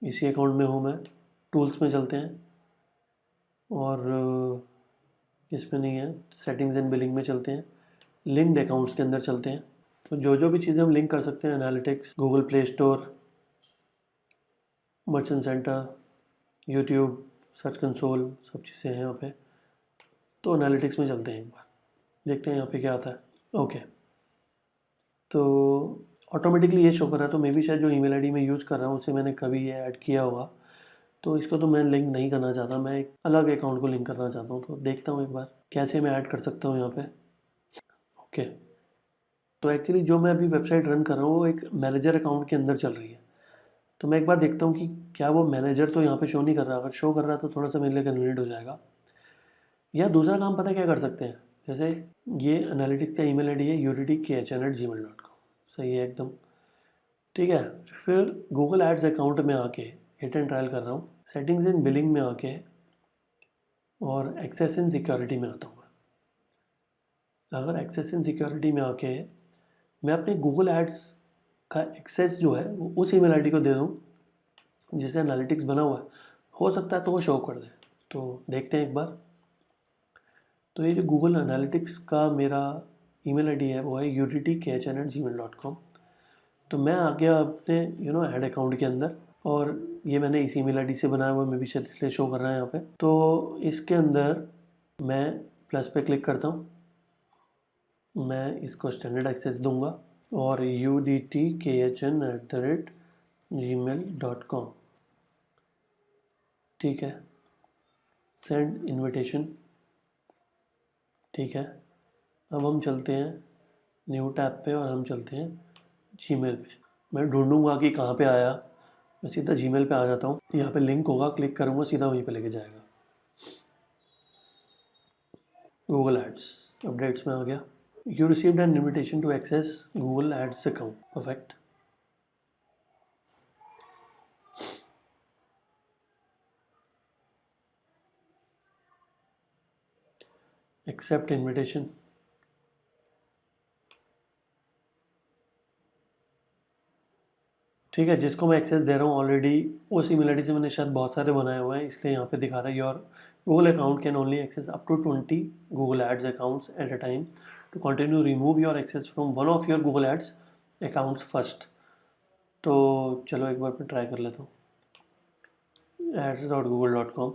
इसी अकाउंट में हूँ मैं। टूल्स में चलते हैं, और इसमें नहीं है, सेटिंग्स एंड बिलिंग में चलते हैं, लिंक्ड अकाउंट्स के अंदर चलते हैं। तो जो जो भी चीज़ें हम लिंक कर सकते हैं, analytics, Google play store, merchant centre, YouTube, search console, सब चीज़ें हैं यहाँ पे। तो एनालिटिक्स में चलते हैं एक बार, देखते हैं यहाँ पे क्या आता है। ओके, तो ऑटोमेटिकली ये शो कर रहा है, तो मे बी शायद जो ईमेल आईडी मैं यूज़ कर रहा हूँ उसे मैंने कभी ये ऐड किया होगा, तो इसको तो मैं लिंक नहीं करना चाहता, मैं एक अलग अकाउंट को लिंक करना चाहता हूँ। तो देखता हूँ एक बार कैसे मैं ऐड कर सकता हूँ यहाँ पे। ओके, तो एक्चुअली जो मैं अभी वेबसाइट रन कर रहा हूँ वो एक मैनेजर अकाउंट के अंदर चल रही है। तो मैं एक बार देखता हूँ कि क्या वो मैनेजर तो यहाँ पे शो नहीं कर रहा। अगर शो कर रहा है तो थोड़ा सा मेरे लिए कन्वीनियंट हो जाएगा। या दूसरा काम पता है क्या कर सकते हैं, जैसे ये एनालिटिक्स का ईमेल आईडी है UDTKHN@gmail.com, सही है एकदम, ठीक है। फिर गूगल एड्स अकाउंट में आके हिट एंड ट्रायल कर रहा हूँ, सेटिंग्स एंड बिलिंग में आके, और एक्सेस एंड सिक्योरिटी में आता हूँ। अगर एक्सेस एंड सिक्योरिटी में आके मैं अपने गूगल एड्स का एक्सेस जो है वो उस ईमेल आईडी को दे दूँ जिसे एनालिटिक्स बना हुआ है, हो सकता है तो वो शो कर दे। तो देखते हैं एक बार। तो ये जो गूगल एनालिटिक्स का मेरा ईमेल आईडी है वो है udtkhm@gmail.com। तो मैं आ गया अपने ऐड अकाउंट के अंदर, और ये मैंने इस ईमेल आईडी से बनाया हुआ है, मैं भी शायद इसलिए शो कर रहा है यहाँ पे। तो इसके अंदर मैं प्लस पे क्लिक करता हूँ, मैं इसको स्टैंडर्ड एक्सेस दूंगा और udtkhm@gmail.com, ठीक है। सेंड इनविटेशन, ठीक है। अब हम चलते हैं न्यू टैब पे और हम चलते हैं जीमेल पे। मैं ढूंढूंगा कि कहाँ पे आया, मैं सीधा जीमेल पे आ जाता हूँ। यहाँ पे लिंक होगा, क्लिक करूँगा, सीधा वहीं पे लेके जाएगा। गूगल एड्स अपडेट्स में आ गया। You received an invitation to access Google ads account, perfect. Accept invitation, ठीक है। जिसको मैं एक्सेस दे रहा हूँ ऑलरेडी उस ईमेल आईडी से मैंने शायद बहुत सारे बनाए हुए हैं, इसलिए यहाँ पे दिखा रहा है your Google account can only access up to 20 Google ads accounts at a time. To continue remove your access from one of your Google ads accounts first. तो चलो एक बार मैं ट्राई कर लेता हूँ, ads.google.com।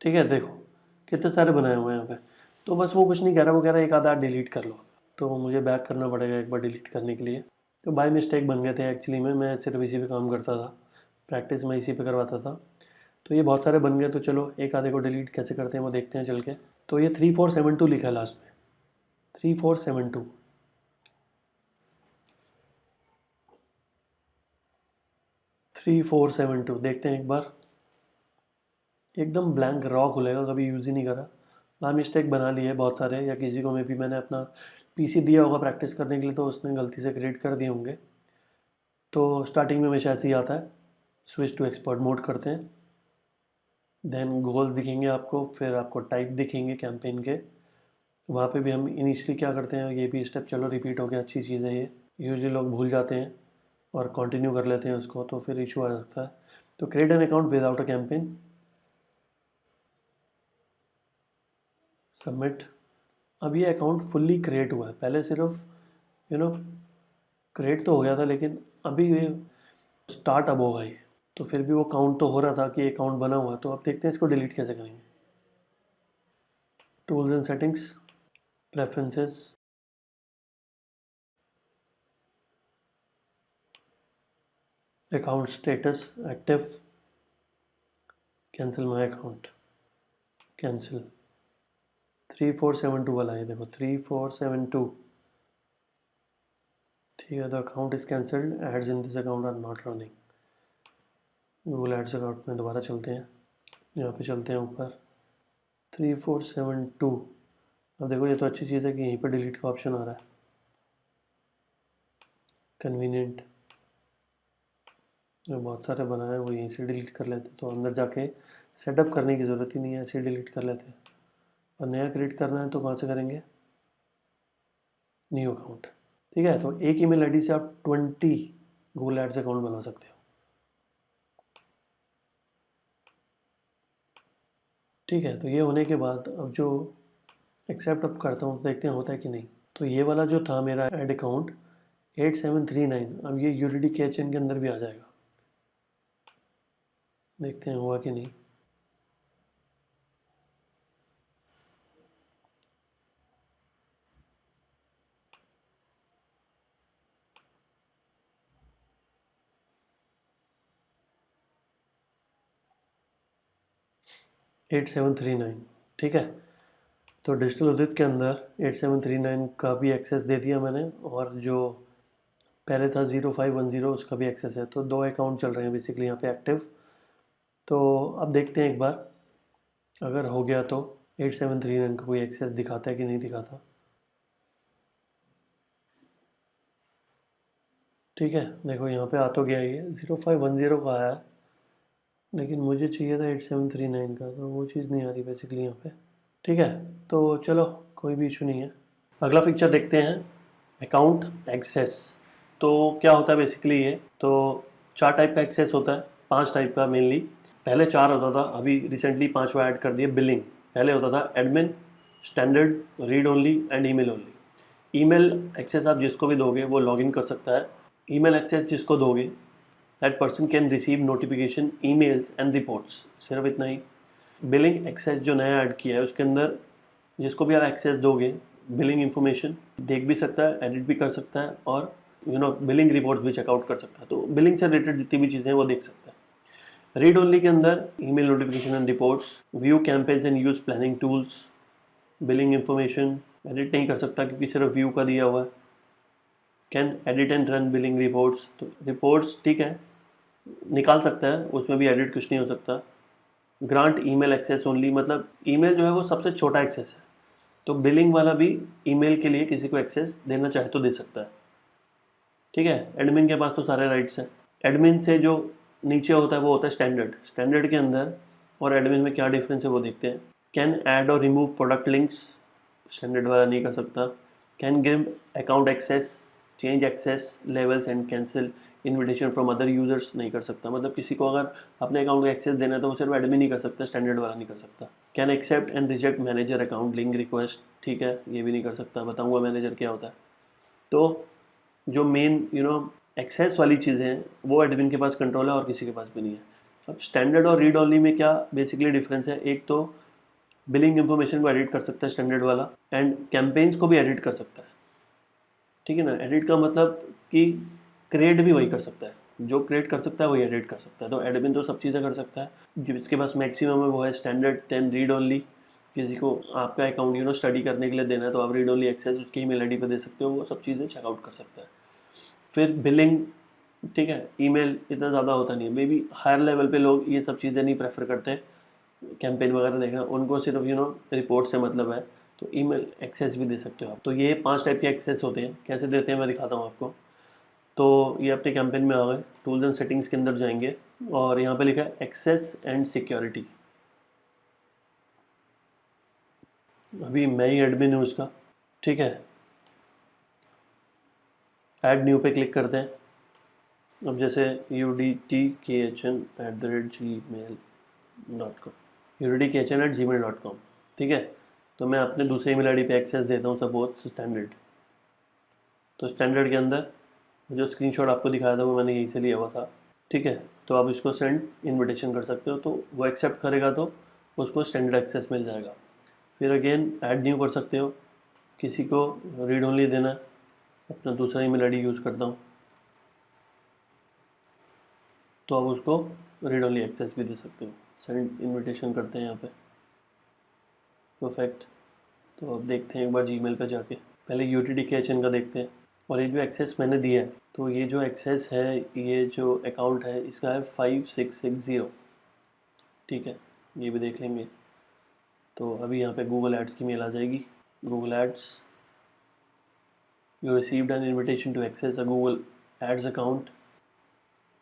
ठीक है, देखो कितने सारे बनाए हुए हैं यहाँ पे। तो बस वो कुछ नहीं कह रहा, वो कह रहा है एक आधा डिलीट कर लो। तो मुझे बैक करना पड़ेगा एक बार डिलीट करने के लिए। तो बाय मिस्टेक बन गए थे एक्चुअली में, मैं सिर्फ इसी पे काम करता था, प्रैक्टिस मैं इसी पे करवाता था। तो ये बहुत सारे बन गए, तो चलो एक आधे को डिलीट कैसे करते हैं वो देखते हैं चल के। तो ये 3472 लिखा है लास्ट में, 3472। 3472 देखते हैं एक बार। एकदम ब्लैंक रॉ खुलेगा, कभी यूज़ ही नहीं करा, बाय मिस्टेक बना लिए बहुत सारे, या किसी को में भी मैंने अपना पीसी दिया होगा प्रैक्टिस करने के लिए तो उसने गलती से क्रिएट कर दिए होंगे। तो स्टार्टिंग में हमेशा ऐसे ही आता है। स्विच टू एक्सपर्ट मोड करते हैं, देन गोल्स दिखेंगे आपको, फिर आपको टाइप दिखेंगे कैंपेन के। वहाँ पे भी हम इनिशियली क्या करते हैं, ये भी स्टेप चलो रिपीट हो गया, अच्छी चीज़ है ये। यूजुअली लोग भूल जाते हैं और कंटिन्यू कर लेते हैं उसको, तो फिर इशू आ सकता है। तो create an account without a campaign, submit. अब ये अकाउंट फुल्ली क्रिएट हुआ है, पहले सिर्फ यू नो क्रिएट तो हो गया था, लेकिन अभी ये स्टार्ट अब होगा ये। तो फिर भी वो काउंट तो हो रहा था कि अकाउंट बना हुआ है। तो अब देखते हैं इसको डिलीट कैसे करेंगे। Tools and settings, preferences, account status active, cancel my account, cancel. 3472 वाला है, देखो 3472, ठीक है। The account is cancelled, ads in this account are not running. Google ads account में दोबारा चलते हैं, यहाँ पे चलते हैं ऊपर 3472। अब देखो ये तो अच्छी चीज़ है कि यहीं पर डिलीट का ऑप्शन आ रहा है, कन्वीनियंट। जो बहुत सारे बनाए हैं वो यहीं से डिलीट कर लेते, तो अंदर जाके सेटअप करने की ज़रूरत ही नहीं है, ऐसे ही डिलीट कर लेते हैं। और नया क्रिएट करना है तो कहाँ से करेंगे, न्यू अकाउंट, ठीक है। तो एक ईमेल आईडी से आप 20 गूगल एड्स अकाउंट बना सकते हो, ठीक है। तो ये होने के बाद अब जो एक्सेप्ट अप करता हूँ, देखते हैं होता है कि नहीं। तो ये वाला जो था मेरा एड अकाउंट 8739, अब ये यूडीडी कैचन के अंदर भी आ जाएगा, देखते हैं हुआ कि नहीं। एट सेवन थ्री नाइन, ठीक है। तो डिजिटल उदित के अंदर 8739 का भी एक्सेस दे दिया मैंने, और जो पहले था 0510 उसका भी एक्सेस है। तो दो अकाउंट चल रहे हैं बेसिकली यहाँ पे एक्टिव। तो अब देखते हैं एक बार, अगर हो गया तो 8739 का कोई एक्सेस दिखाता है कि नहीं दिखाता, ठीक है। देखो यहाँ पे आ तो गया, ये 0510 का आया, लेकिन मुझे चाहिए था 8739 का, तो वो चीज़ नहीं आ रही बेसिकली यहाँ पे, ठीक है। तो चलो कोई भी इशू नहीं है, अगला फीचर देखते हैं, अकाउंट एक्सेस। तो क्या होता है बेसिकली ये, तो 4 टाइप का एक्सेस होता है, 5 टाइप का मेनली। पहले 4 होता था, अभी रिसेंटली 5वां ऐड कर दिया, बिलिंग। पहले होता था admin, standard, read only and email only. Email access आप जिसको भी दोगे वो लॉगिन कर सकता है। ईमेल एक्सेस जिसको दोगे that person can receive notification, emails and reports, सिर्फ इतना ही। बिलिंग एक्सेस जो नया ऐड किया है उसके अंदर जिसको भी आप एक्सेस दोगे, बिलिंग इन्फॉर्मेशन देख भी सकता है, एडिट भी कर सकता है, और बिलिंग रिपोर्ट्स भी चेकआउट कर सकता है। तो बिलिंग से रिलेटेड जितनी भी चीज़ें हैं वो देख सकता है। रीड ओनली के अंदर email notification and reports, view campaigns and use planning tools. Billing information edit नहीं कर सकता क्योंकि सिर्फ व्यू का दिया हुआ है। Can edit and run billing reports, तो रिपोर्ट्स ठीक है निकाल सकता है, उसमें भी एडिट कुछ नहीं हो सकता। ग्रांट ईमेल एक्सेस ओनली, मतलब ईमेल जो है वो सबसे छोटा एक्सेस है, तो बिलिंग वाला भी ईमेल के लिए किसी को एक्सेस देना चाहे तो दे सकता है। ठीक है, एडमिन के पास तो सारे राइट्स हैं। एडमिन से जो नीचे होता है वो होता है स्टैंडर्ड। स्टैंडर्ड के अंदर और एडमिन में क्या डिफरेंस है वो देखते हैं। कैन ऐड और रिमूव प्रोडक्ट लिंक्स, स्टैंडर्ड वाला नहीं कर सकता। Can give account access, change access levels and cancel invitation from other users, नहीं कर सकता। मतलब किसी को अगर अपने अकाउंट को एक्सेस देना है तो वो सिर्फ एडमिन ही कर सकता है, स्टैंडर्ड वाला नहीं कर सकता। Can accept and reject manager account link request, ठीक है ये भी नहीं कर सकता, बताऊंगा मैनेजर क्या होता है। तो जो मेन एक्सेस वाली चीज़ें हैं वो एडमिन के पास कंट्रोल है और किसी के पास भी नहीं है। अब स्टैंडर्ड और रीड ओनली में क्या बेसिकली डिफरेंस है, एक तो बिलिंग इन्फॉर्मेशन को एडिट कर सकता है स्टैंडर्ड वाला, एंड कैंपेन्स को भी एडिट कर सकता है। ठीक है ना, एडिट का मतलब कि क्रिएट भी वही कर सकता है, जो क्रिएट कर सकता है वही एडिट कर सकता है। तो एडमिन तो सब चीज़ें कर सकता है, जिसके पास मैक्सिमम है वो है स्टैंडर्ड, देन रीड ओनली। किसी को आपका अकाउंट स्टडी करने के लिए देना है तो आप रीड ओनली एक्सेस उसकी ईमेल आईडी पे दे सकते हो, वो सब चीज़ें चेकआउट कर सकता है। फिर बिलिंग, ठीक है ईमेल इतना ज़्यादा होता नहीं है, मे बी हायर लेवल पे लोग ये सब चीज़ें नहीं प्रेफर करते, कैंपेन वगैरह देखना, उनको सिर्फ रिपोर्ट से मतलब है, तो ईमेल एक्सेस भी दे सकते हो आप। तो ये 5 टाइप के एक्सेस होते हैं, कैसे देते हैं मैं दिखाता हूँ आपको। तो ये अपने कैंपेन में आ गए, टूल्स एंड सेटिंग्स के अंदर जाएंगे और यहाँ पे लिखा है एक्सेस एंड सिक्योरिटी। अभी मैं ही एडमिन हूँ उसका, ठीक है। ऐड न्यू पे क्लिक करते हैं। अब जैसे udtkhin@gmail.com, udtkhin@gmail.com, ठीक है। तो मैं अपने दूसरे ईमेल आईडी पे एक्सेस देता हूँ, सपोज स्टैंडर्ड। तो स्टैंडर्ड के अंदर जो स्क्रीनशॉट आपको दिखाया था वो मैंने यहीं से लिया हुआ था, ठीक है। तो आप इसको सेंड इनविटेशन कर सकते हो, तो वो एक्सेप्ट करेगा तो उसको स्टैंडर्ड एक्सेस मिल जाएगा। फिर अगेन ऐड न्यू कर सकते हो, किसी को रीड ओनली देना है, अपना दूसरा ईमेल आईडी यूज़ करता हूँ तो आप उसको रीड ओनली एक्सेस भी दे सकते हो। सेंड इनविटेशन करते हैं यहाँ पे, परफेक्ट। तो अब देखते हैं एक बार जीमेल पे जाके, पहले UTTKHN का देखते हैं। और ये जो एक्सेस मैंने दिया है, तो ये जो एक्सेस है, ये जो अकाउंट है इसका है 5660, ठीक है ये भी देख लेंगे। तो अभी यहाँ पे गूगल एड्स की मेल आ जाएगी, Google ads, you received an invitation to access a Google ads account,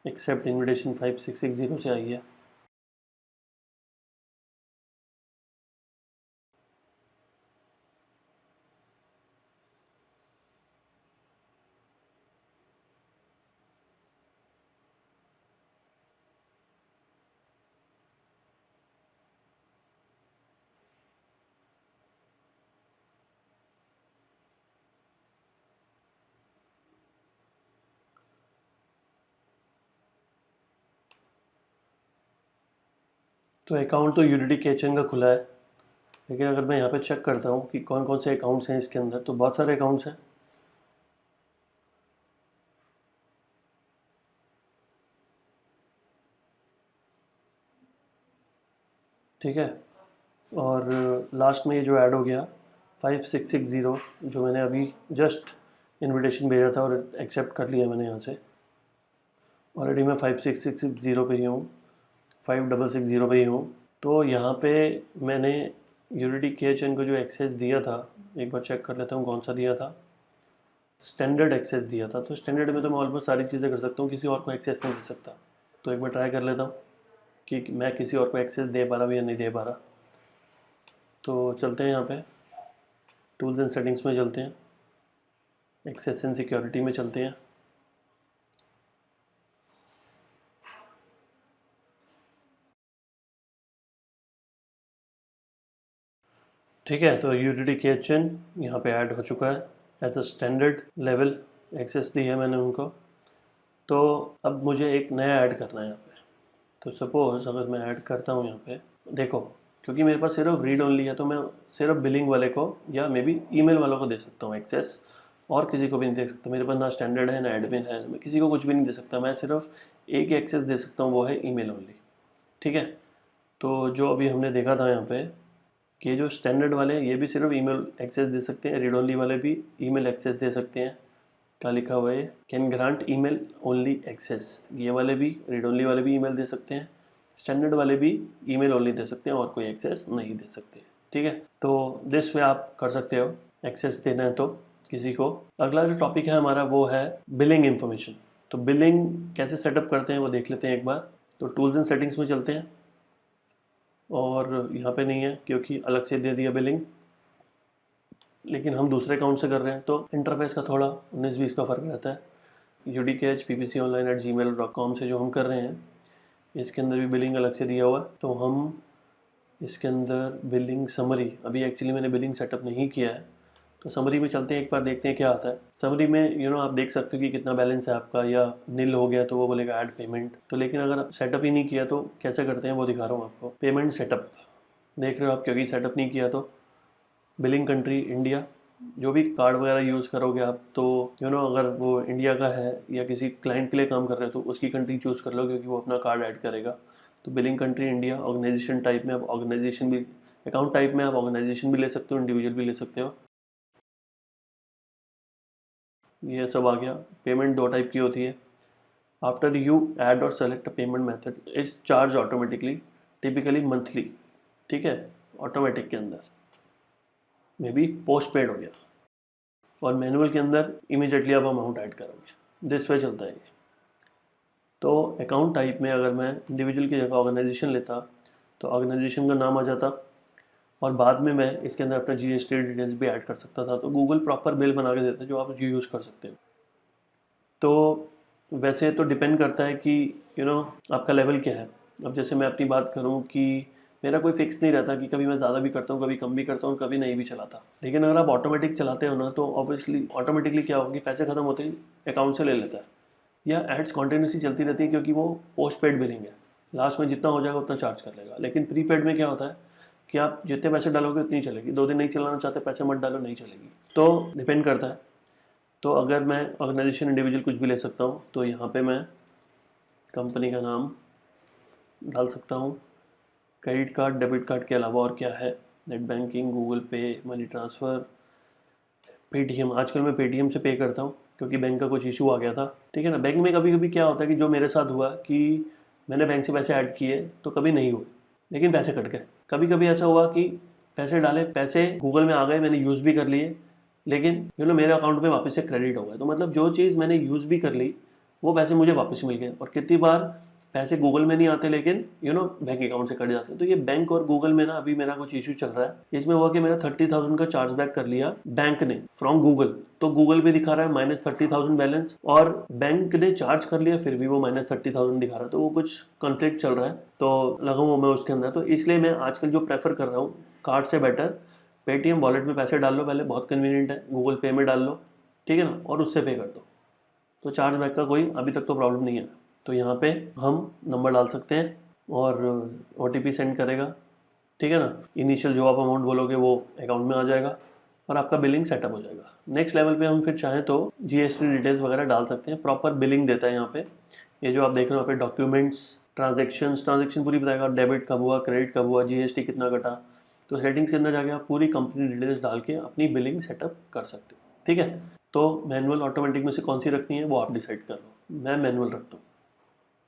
accept invitation 5660 से आई है। तो अकाउंट तो UTTKHN का खुला है, लेकिन अगर मैं यहाँ पे चेक करता हूँ कि कौन कौन से अकाउंट्स हैं इसके अंदर, तो बहुत सारे अकाउंट्स हैं, ठीक है। और लास्ट में ये जो ऐड हो गया 5660, जो मैंने अभी जस्ट इनविटेशन भेजा था और एक्सेप्ट कर लिया मैंने यहाँ से, ऑलरेडी मैं 56660 पे ही हूँ, 5660 पे ही हूँ। तो यहाँ पे मैंने UTTKHN को जो एक्सेस दिया था, एक बार चेक कर लेता हूँ कौन सा दिया था, स्टैंडर्ड एक्सेस दिया था। तो स्टैंडर्ड में तो मैं ऑलमोस्ट सारी चीज़ें कर सकता हूँ, किसी और को एक्सेस नहीं दे सकता। तो एक बार ट्राई कर लेता हूँ कि मैं किसी और को एक्सेस दे पा रहा हूँ या नहीं दे पा रहा। तो चलते हैं यहाँ पे टूल्स एंड सेटिंग्स में चलते हैं, एक्सेस एंड सिक्योरिटी में चलते हैं। ठीक है, तो यूटिलिटी किचन यहाँ पे ऐड हो चुका है as a standard level, access दी है मैंने उनको। तो अब मुझे एक नया ऐड करना है यहाँ पे। तो सपोज़ अगर मैं ऐड करता हूँ यहाँ पे, देखो क्योंकि मेरे पास सिर्फ रीड ओनली है तो मैं सिर्फ बिलिंग वाले को या मे बी ईमेल वालों को दे सकता हूँ एक्सेस, और किसी को भी नहीं दे सकता। मेरे पास ना स्टैंडर्ड है ना एडमिन है, मैं किसी को कुछ भी नहीं दे सकता। मैं सिर्फ एक ही एक्सेस दे सकता हूँ, वो है ईमेल ओनली। ठीक है, तो जो अभी हमने देखा था यहाँ पे कि जो स्टैंडर्ड वाले हैं ये भी सिर्फ ईमेल एक्सेस दे सकते हैं, रीड ओनली वाले भी ईमेल एक्सेस दे सकते हैं। क्या लिखा हुआ है, can grant email only access. ये वाले भी, रीड ओनली वाले भी ईमेल दे सकते हैं, स्टैंडर्ड वाले भी ईमेल ओनली दे सकते हैं और कोई एक्सेस नहीं दे सकते। ठीक है, तो दिस में आप कर सकते हो एक्सेस देना है तो किसी को। अगला जो टॉपिक है हमारा वो है बिलिंग इन्फॉर्मेशन। तो बिलिंग कैसे सेटअप करते हैं वो देख लेते हैं एक बार। तो टूल्स एंड सेटिंग्स में चलते हैं, और यहाँ पे नहीं है क्योंकि अलग से दे दिया बिलिंग, लेकिन हम दूसरे अकाउंट से कर रहे हैं तो इंटरफेस का थोड़ा 19-20 का फ़र्क रहता है। udkhppconline@gmail.com से जो हम कर रहे हैं इसके अंदर भी बिलिंग अलग से दिया हुआ है। तो हम इसके अंदर बिलिंग समरी, अभी एक्चुअली मैंने बिलिंग सेटअप नहीं किया है, तो समरी में चलते हैं, एक बार देखते हैं क्या आता है। समरी में आप देख सकते हो कि कितना बैलेंस है आपका, या नील हो गया तो वो बोलेगा ऐड पेमेंट। तो लेकिन अगर आप सेटअप ही नहीं किया तो कैसे करते हैं वो दिखा रहा हूँ आपको। पेमेंट सेटअप देख रहे हो आप, क्योंकि सेटअप नहीं किया तो बिलिंग कंट्री इंडिया, जो भी कार्ड वगैरह यूज़ करोगे आप तो अगर वो इंडिया का है या किसी क्लाइंट के लिए काम कर रहे हो तो उसकी कंट्री चूज़ कर लो, क्योंकि वो अपना कार्ड ऐड करेगा। तो billing country India. Organisation type में आप ऑर्गेनाइजेशन भी, अकाउंट टाइप में आप ऑर्गेनाइजेशन भी ले सकते हो, इंडिविजुअल भी ले सकते हो। ये सब आ गया। पेमेंट 2 टाइप की होती है। आफ्टर यू ऐड और select payment method is charge automatically, typically monthly. ठीक है, ऑटोमेटिक के अंदर मे बी पोस्ट पेड हो गया, और मैनुअल के अंदर इमीडिएटली आप अमाउंट ऐड करोगे। दिस वे चलता है ये। तो अकाउंट टाइप में अगर मैं इंडिविजुअल की जगह ऑर्गेनाइजेशन लेता तो ऑर्गेनाइजेशन का नाम आ जाता, और बाद में मैं इसके अंदर अपना GST डिटेल्स भी ऐड कर सकता था। तो गूगल प्रॉपर बिल बना के देता है जो आप यूज़ कर सकते हो। तो वैसे तो डिपेंड करता है कि आपका लेवल क्या है। अब जैसे मैं अपनी बात करूं कि मेरा कोई फिक्स नहीं रहता, कि कभी मैं ज़्यादा भी करता हूं, कभी कम भी करता हूं, कभी नहीं भी चलाता। लेकिन अगर आप ऑटोमेटिक चलाते हो ना तो ऑब्वियसली ऑटोमेटिकली क्या होगा कि पैसे ख़त्म होते ही अकाउंट से ले लेता है, या एड्स कॉन्टीन्यूसली चलती रहती है, क्योंकि वो पोस्ट पेड बिलिंग है। लास्ट में जितना हो जाएगा उतना चार्ज कर लेगा। लेकिन प्रीपेड में क्या होता है कि आप जितने पैसे डालोगे उतनी चलेगी। 2 दिन नहीं चलाना चाहते, पैसे मत डालो, नहीं चलेगी। तो डिपेंड करता है। तो अगर मैं ऑर्गेनाइजेशन इंडिविजुअल कुछ भी ले सकता हूँ, तो यहाँ पे मैं कंपनी का नाम डाल सकता हूँ, क्रेडिट कार्ड, डेबिट कार्ड के अलावा और क्या है, नेट बैंकिंग, गूगल पे, मनी ट्रांसफ़र, पेटीएम। आजकल मैं पेटीएम से पे करता हूँ क्योंकि बैंक का कुछ इशू आ गया था। ठीक है ना, बैंक में कभी कभी क्या होता है कि जो मेरे साथ हुआ कि मैंने बैंक से पैसे ऐड किए तो कभी नहीं हुए, लेकिन पैसे कट गए। कभी कभी ऐसा हुआ कि पैसे डाले, पैसे गूगल में आ गए, मैंने यूज़ भी कर लिए, लेकिन मेरे अकाउंट में वापस से क्रेडिट हो गए। तो मतलब जो चीज़ मैंने यूज़ भी कर ली वो पैसे मुझे वापस मिल गए। और कितनी बार पैसे गूगल में नहीं आते, लेकिन बैंक अकाउंट से कट जाते हैं। तो ये बैंक और गूगल में ना अभी मेरा कुछ इशू चल रहा है। इसमें हुआ कि मेरा 30,000 का चार्ज बैक कर लिया बैंक ने फ्रॉम गूगल। तो गूगल पे दिखा रहा है -30,000 बैलेंस, और बैंक ने चार्ज कर लिया फिर भी वो -30,000 दिखा रहा है। तो वो कुछ कॉन्फ्लिक्ट चल रहा है, तो लगा हुआ मैं उसके अंदर। तो इसलिए मैं आजकल जो प्रेफर कर रहा हूँ, कार्ड से बेटर पेटीएम वॉलेट में पैसे डाल लो पहले, बहुत कन्वीनियंट है। गूगल पे में डाल लो, ठीक है ना, और उससे पे कर दो। तो चार्ज बैक का कोई अभी तक तो प्रॉब्लम नहीं है। तो यहाँ पे हम नंबर डाल सकते हैं और OTP सेंड करेगा, ठीक है ना। इनिशियल जो आप अमाउंट बोलोगे वो अकाउंट में आ जाएगा और आपका बिलिंग सेटअप हो जाएगा। नेक्स्ट लेवल पे हम फिर चाहें तो GST डिटेल्स वगैरह डाल सकते हैं। प्रॉपर बिलिंग देता है यहाँ पे। ये जो आप देख रहे हो यहाँ पे डॉक्यूमेंट्स, ट्रांजेक्शन पूरी बताएगा, डेबिट कब हुआ, क्रेडिट कब हुआ, GST कितना कटा। तो सेटिंग्स के अंदर जाके आप पूरी कंपनी डिटेल्स डाल के अपनी बिलिंग सेटअप कर सकते हो, ठीक है। तो मैनुअल ऑटोमेटिक में से कौन सी रखनी है वो आप डिसाइड कर लो। मैं मैनुअल रखता हूँ,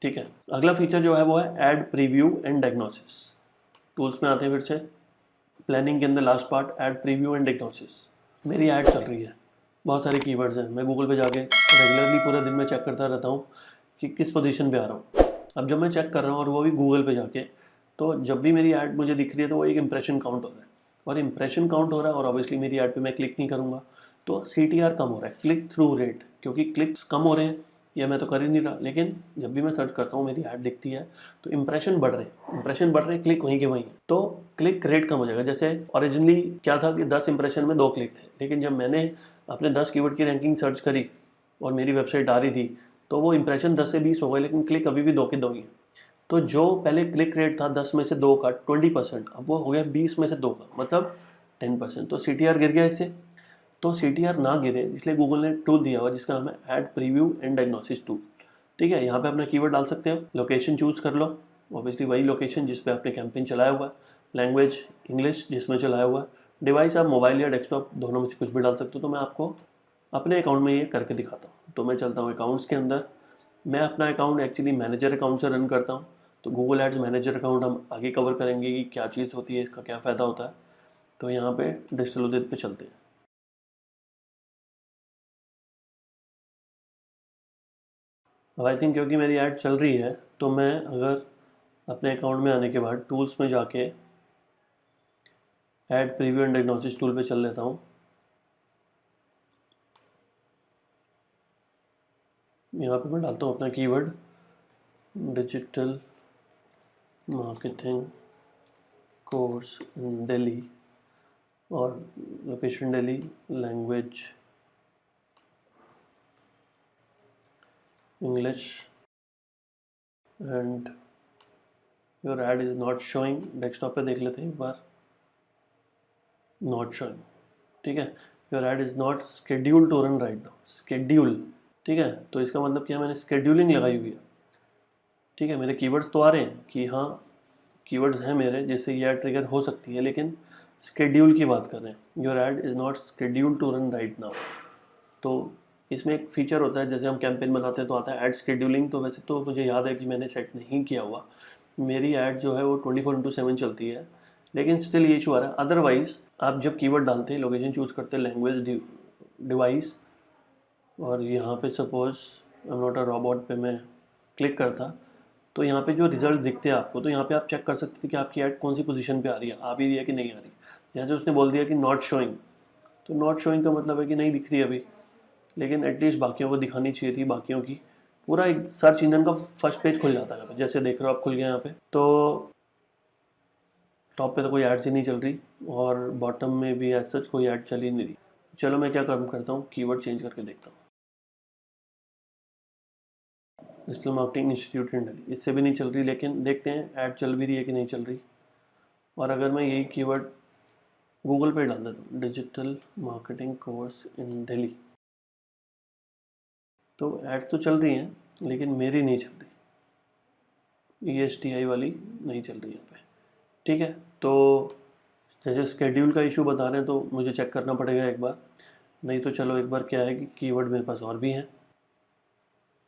ठीक है। अगला फीचर जो है वो है add preview and diagnosis. Tools में आते हैं फिर से, प्लानिंग के अंदर last part add preview and diagnosis. मेरी ऐड चल रही है, बहुत सारे कीवर्ड्स हैं। मैं गूगल पे जाके रेगुलरली पूरे दिन में चेक करता रहता हूँ कि किस पोजीशन पे आ रहा हूँ। अब जब मैं चेक कर रहा हूँ और वो भी गूगल पे जाके, तो जब भी मेरी ऐड मुझे दिख रही है तो वो एक इंप्रेशन काउंट हो रहा है। और इंप्रेशन काउंट हो रहा है और ऑब्वियसली मेरी ऐड पे मैं क्लिक नहीं करूँगा, तो CTR कम हो रहा है, क्लिक थ्रू रेट, क्योंकि क्लिक्स कम हो रहे हैं, या मैं तो कर ही नहीं रहा, लेकिन जब भी मैं सर्च करता हूँ मेरी ऐड दिखती है तो इंप्रेशन बढ़ रहे हैं, क्लिक वहीं के वहीं है, तो क्लिक रेट कम हो जाएगा। जैसे ओरिजिनली क्या था कि 10 इंप्रेशन में 2 क्लिक थे, लेकिन जब मैंने अपने 10 कीवर्ड की रैंकिंग सर्च करी और मेरी वेबसाइट आ रही थी, तो वो इंप्रेशन 10 से 20 हो गए, लेकिन क्लिक अभी भी 2 के 2 ही है। तो जो पहले क्लिक रेट था 10 में से 2 का 20%, अब वो हो गया 20 में से 2 का, मतलब 10%। तो CTR गिर गया इससे। तो CTR ना गिरे इसलिए गूगल ने टूल दिया हुआ जिसका नाम है ad preview and diagnosis tool. ठीक है, यहाँ पे अपना कीवर्ड डाल सकते हो, लोकेशन चूज कर लो, ऑब्वियसली वही लोकेशन जिस पे आपने कैंपेन चलाया हुआ है, लैंग्वेज इंग्लिश जिसमें चलाया हुआ है, डिवाइस आप मोबाइल या डेस्कटॉप दोनों में से कुछ भी डाल सकते हो। तो मैं आपको अपने अकाउंट में ये करके दिखाता हूँ। तो मैं चलता हूँ अकाउंट्स के अंदर। मैं अपना अकाउंट एक्चुअली मैनेजर अकाउंट से रन करता हूँ, तो गूगल एड्स मैनेजर अकाउंट हम आगे कवर करेंगे कि क्या चीज़ होती है, इसका क्या फ़ायदा होता है। तो यहाँ पे डिजिटल उदित पे चलते हैं। अब आई थिंक क्योंकि मेरी ऐड चल रही है, तो मैं अगर अपने अकाउंट में आने के बाद टूल्स में जाके add preview and diagnosis tool पे चल लेता हूँ। यहाँ पे मैं डालता हूँ अपना keyword digital marketing course in Delhi, और location Delhi, language English, and your ad is not showing. Desktop पे देख लेते हैं एक बार, नॉट शोइंग। ठीक है, your ad is not schedule to run right now, schedule. ठीक है, तो इसका मतलब क्या, मैंने स्केड्यूलिंग लगाई हुई है। ठीक है, मेरे कीवर्ड्स तो आ रहे हैं कि हाँ कीवर्ड्स हैं मेरे जिससे ये ऐड ट्रिगर हो सकती है, लेकिन स्केड्यूल की बात कर रहे हैं। Your ad is not schedule to run right now. तो इसमें एक फीचर होता है, जैसे हम कैंपेन बनाते हैं तो आता है ऐड स्केड्यूलिंग। तो वैसे तो मुझे याद है कि मैंने सेट नहीं किया हुआ, मेरी ऐड जो है वो 24/7 चलती है, लेकिन स्टिल ये इशू आ रहा है। अदरवाइज़ आप जब कीवर्ड डालते हैं, लोकेशन चूज़ करते हैं, लैंग्वेज, डिवाइस, और यहाँ पे suppose I am not a robot पे मैं क्लिक करता, तो यहाँ पे जो रिजल्ट दिखते हैं आपको, तो यहाँ पे आप चेक कर सकते थे कि आपकी ऐड कौन सी पोजीशन पे आ रही है, आ भी रही है कि नहीं आ रही। जैसे उसने बोल दिया कि नॉट शोइंग, तो नॉट शोइंग का मतलब है कि नहीं दिख रही अभी, लेकिन एटलीस्ट बाकियों को दिखानी चाहिए थी। बाकियों की पूरा एक सर्च इंजन का फर्स्ट पेज खुल जाता है यहाँ पे, जैसे देख रहे हो आप, खुल गया यहाँ पे। तो टॉप पे तो कोई ऐड्स ही नहीं चल रही, और बॉटम में भी एज सच कोई ऐड चल ही नहीं रही। चलो मैं क्या काम करता हूँ, कीवर्ड चेंज करके देखता हूँ। डिजिटल मार्केटिंग इंस्टीट्यूट इन दिल्ली, इससे भी नहीं चल रही, लेकिन देखते हैं ऐड चल भी रही है कि नहीं चल रही। और अगर मैं यही कीवर्ड गूगल पे डाल देता हूँ, digital marketing course in Delhi, तो एड्स तो चल रही हैं लेकिन मेरी नहीं चल रही, ESTI वाली नहीं चल रही यहाँ पे। ठीक है, तो जैसे स्केड्यूल का इशू बता रहे हैं तो मुझे चेक करना पड़ेगा एक बार, नहीं तो चलो एक बार क्या है कि कीवर्ड मेरे पास और भी हैं,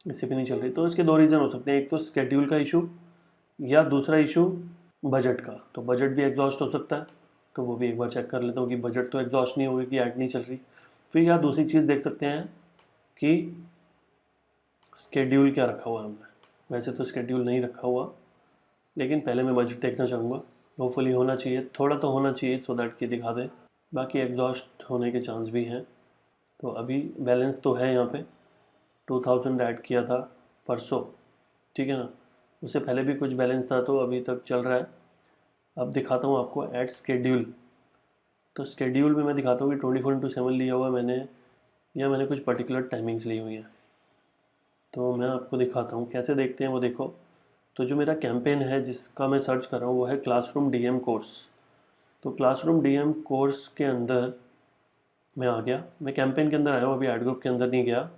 इससे भी नहीं चल रही। तो इसके दो रीज़न हो सकते हैं, एक तो स्केड्यूल का इशू, या दूसरा इशू बजट का। तो बजट भी एग्जॉस्ट हो सकता है, तो वो भी एक बार चेक कर लेता हूँ कि बजट तो एग्जॉस्ट नहीं होगा कि ऐड नहीं चल रही। फिर या दूसरी चीज़ देख सकते हैं कि स्केड्यूल क्या रखा हुआ है हमने। वैसे तो स्केड्यूल नहीं रखा हुआ, लेकिन पहले मैं बजट देखना चाहूँगा। होपफुली होना चाहिए, थोड़ा तो होना चाहिए, सो दैट कि दिखा दे। बाकी एग्जॉस्ट होने के चांस भी हैं। तो अभी बैलेंस तो है यहाँ पे, 2000 ऐड किया था परसों, ठीक है ना, उससे पहले भी कुछ बैलेंस था, तो अभी तक चल रहा है। अब दिखाता हूँ आपको ऐड स्केड्यूल। तो स्केड्यूल में मैं दिखाता हूँ कि 24/7 लिया हुआ मैंने, या मैंने कुछ पर्टिकुलर टाइमिंग्स ली हुई हैं। तो मैं आपको दिखाता हूँ कैसे देखते हैं वो, देखो। तो जो मेरा कैंपेन है जिसका मैं सर्च कर रहा हूँ वो है क्लासरूम DM कोर्स। तो क्लासरूम DM कोर्स के अंदर मैं आ गया, मैं कैंपेन के अंदर आया हूँ, अभी एड ग्रुप के अंदर नहीं गया।